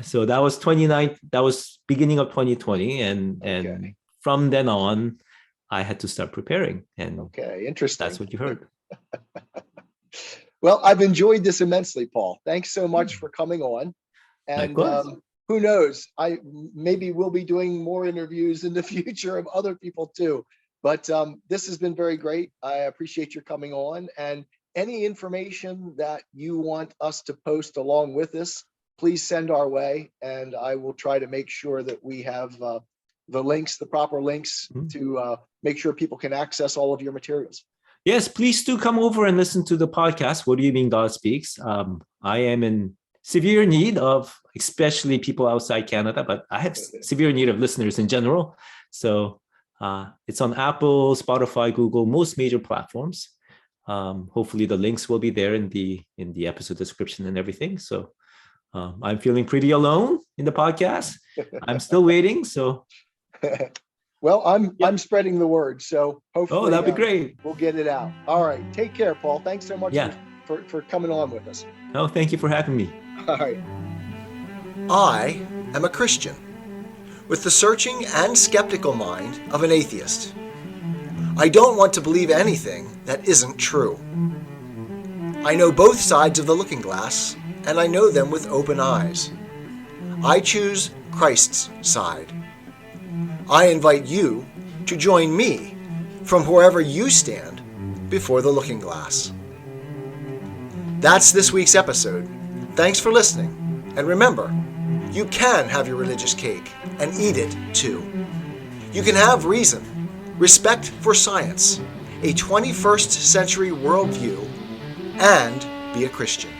So that was beginning of 2020. And from then on, I had to start preparing. And okay, interesting. That's what you heard. Well, I've enjoyed this immensely, Paul. Thanks so much for coming on. And who knows, maybe we'll be doing more interviews in the future of other people too. But this has been very great. I appreciate your coming on. And any information that you want us to post along with this, please send our way. And I will try to make sure that we have the proper links to make sure people can access all of your materials. Yes, please do come over and listen to the podcast. What do you mean God speaks? I am in severe need of, especially people outside Canada, but I have severe need of listeners in general. So it's on Apple, Spotify, Google, most major platforms. Hopefully the links will be there in the episode description and everything. So I'm feeling pretty alone in the podcast. I'm still waiting. So. Well, I'm spreading the word, so hopefully that'd be great. We'll get it out. All right, take care, Paul. Thanks so much for coming on with us. Oh, thank you for having me. All right. I am a Christian with the searching and skeptical mind of an atheist. I don't want to believe anything that isn't true. I know both sides of the looking glass, and I know them with open eyes. I choose Christ's side. I invite you to join me from wherever you stand before the looking glass. That's this week's episode. Thanks for listening. And remember, you can have your religious cake and eat it too. You can have reason, respect for science, a 21st century worldview, and be a Christian.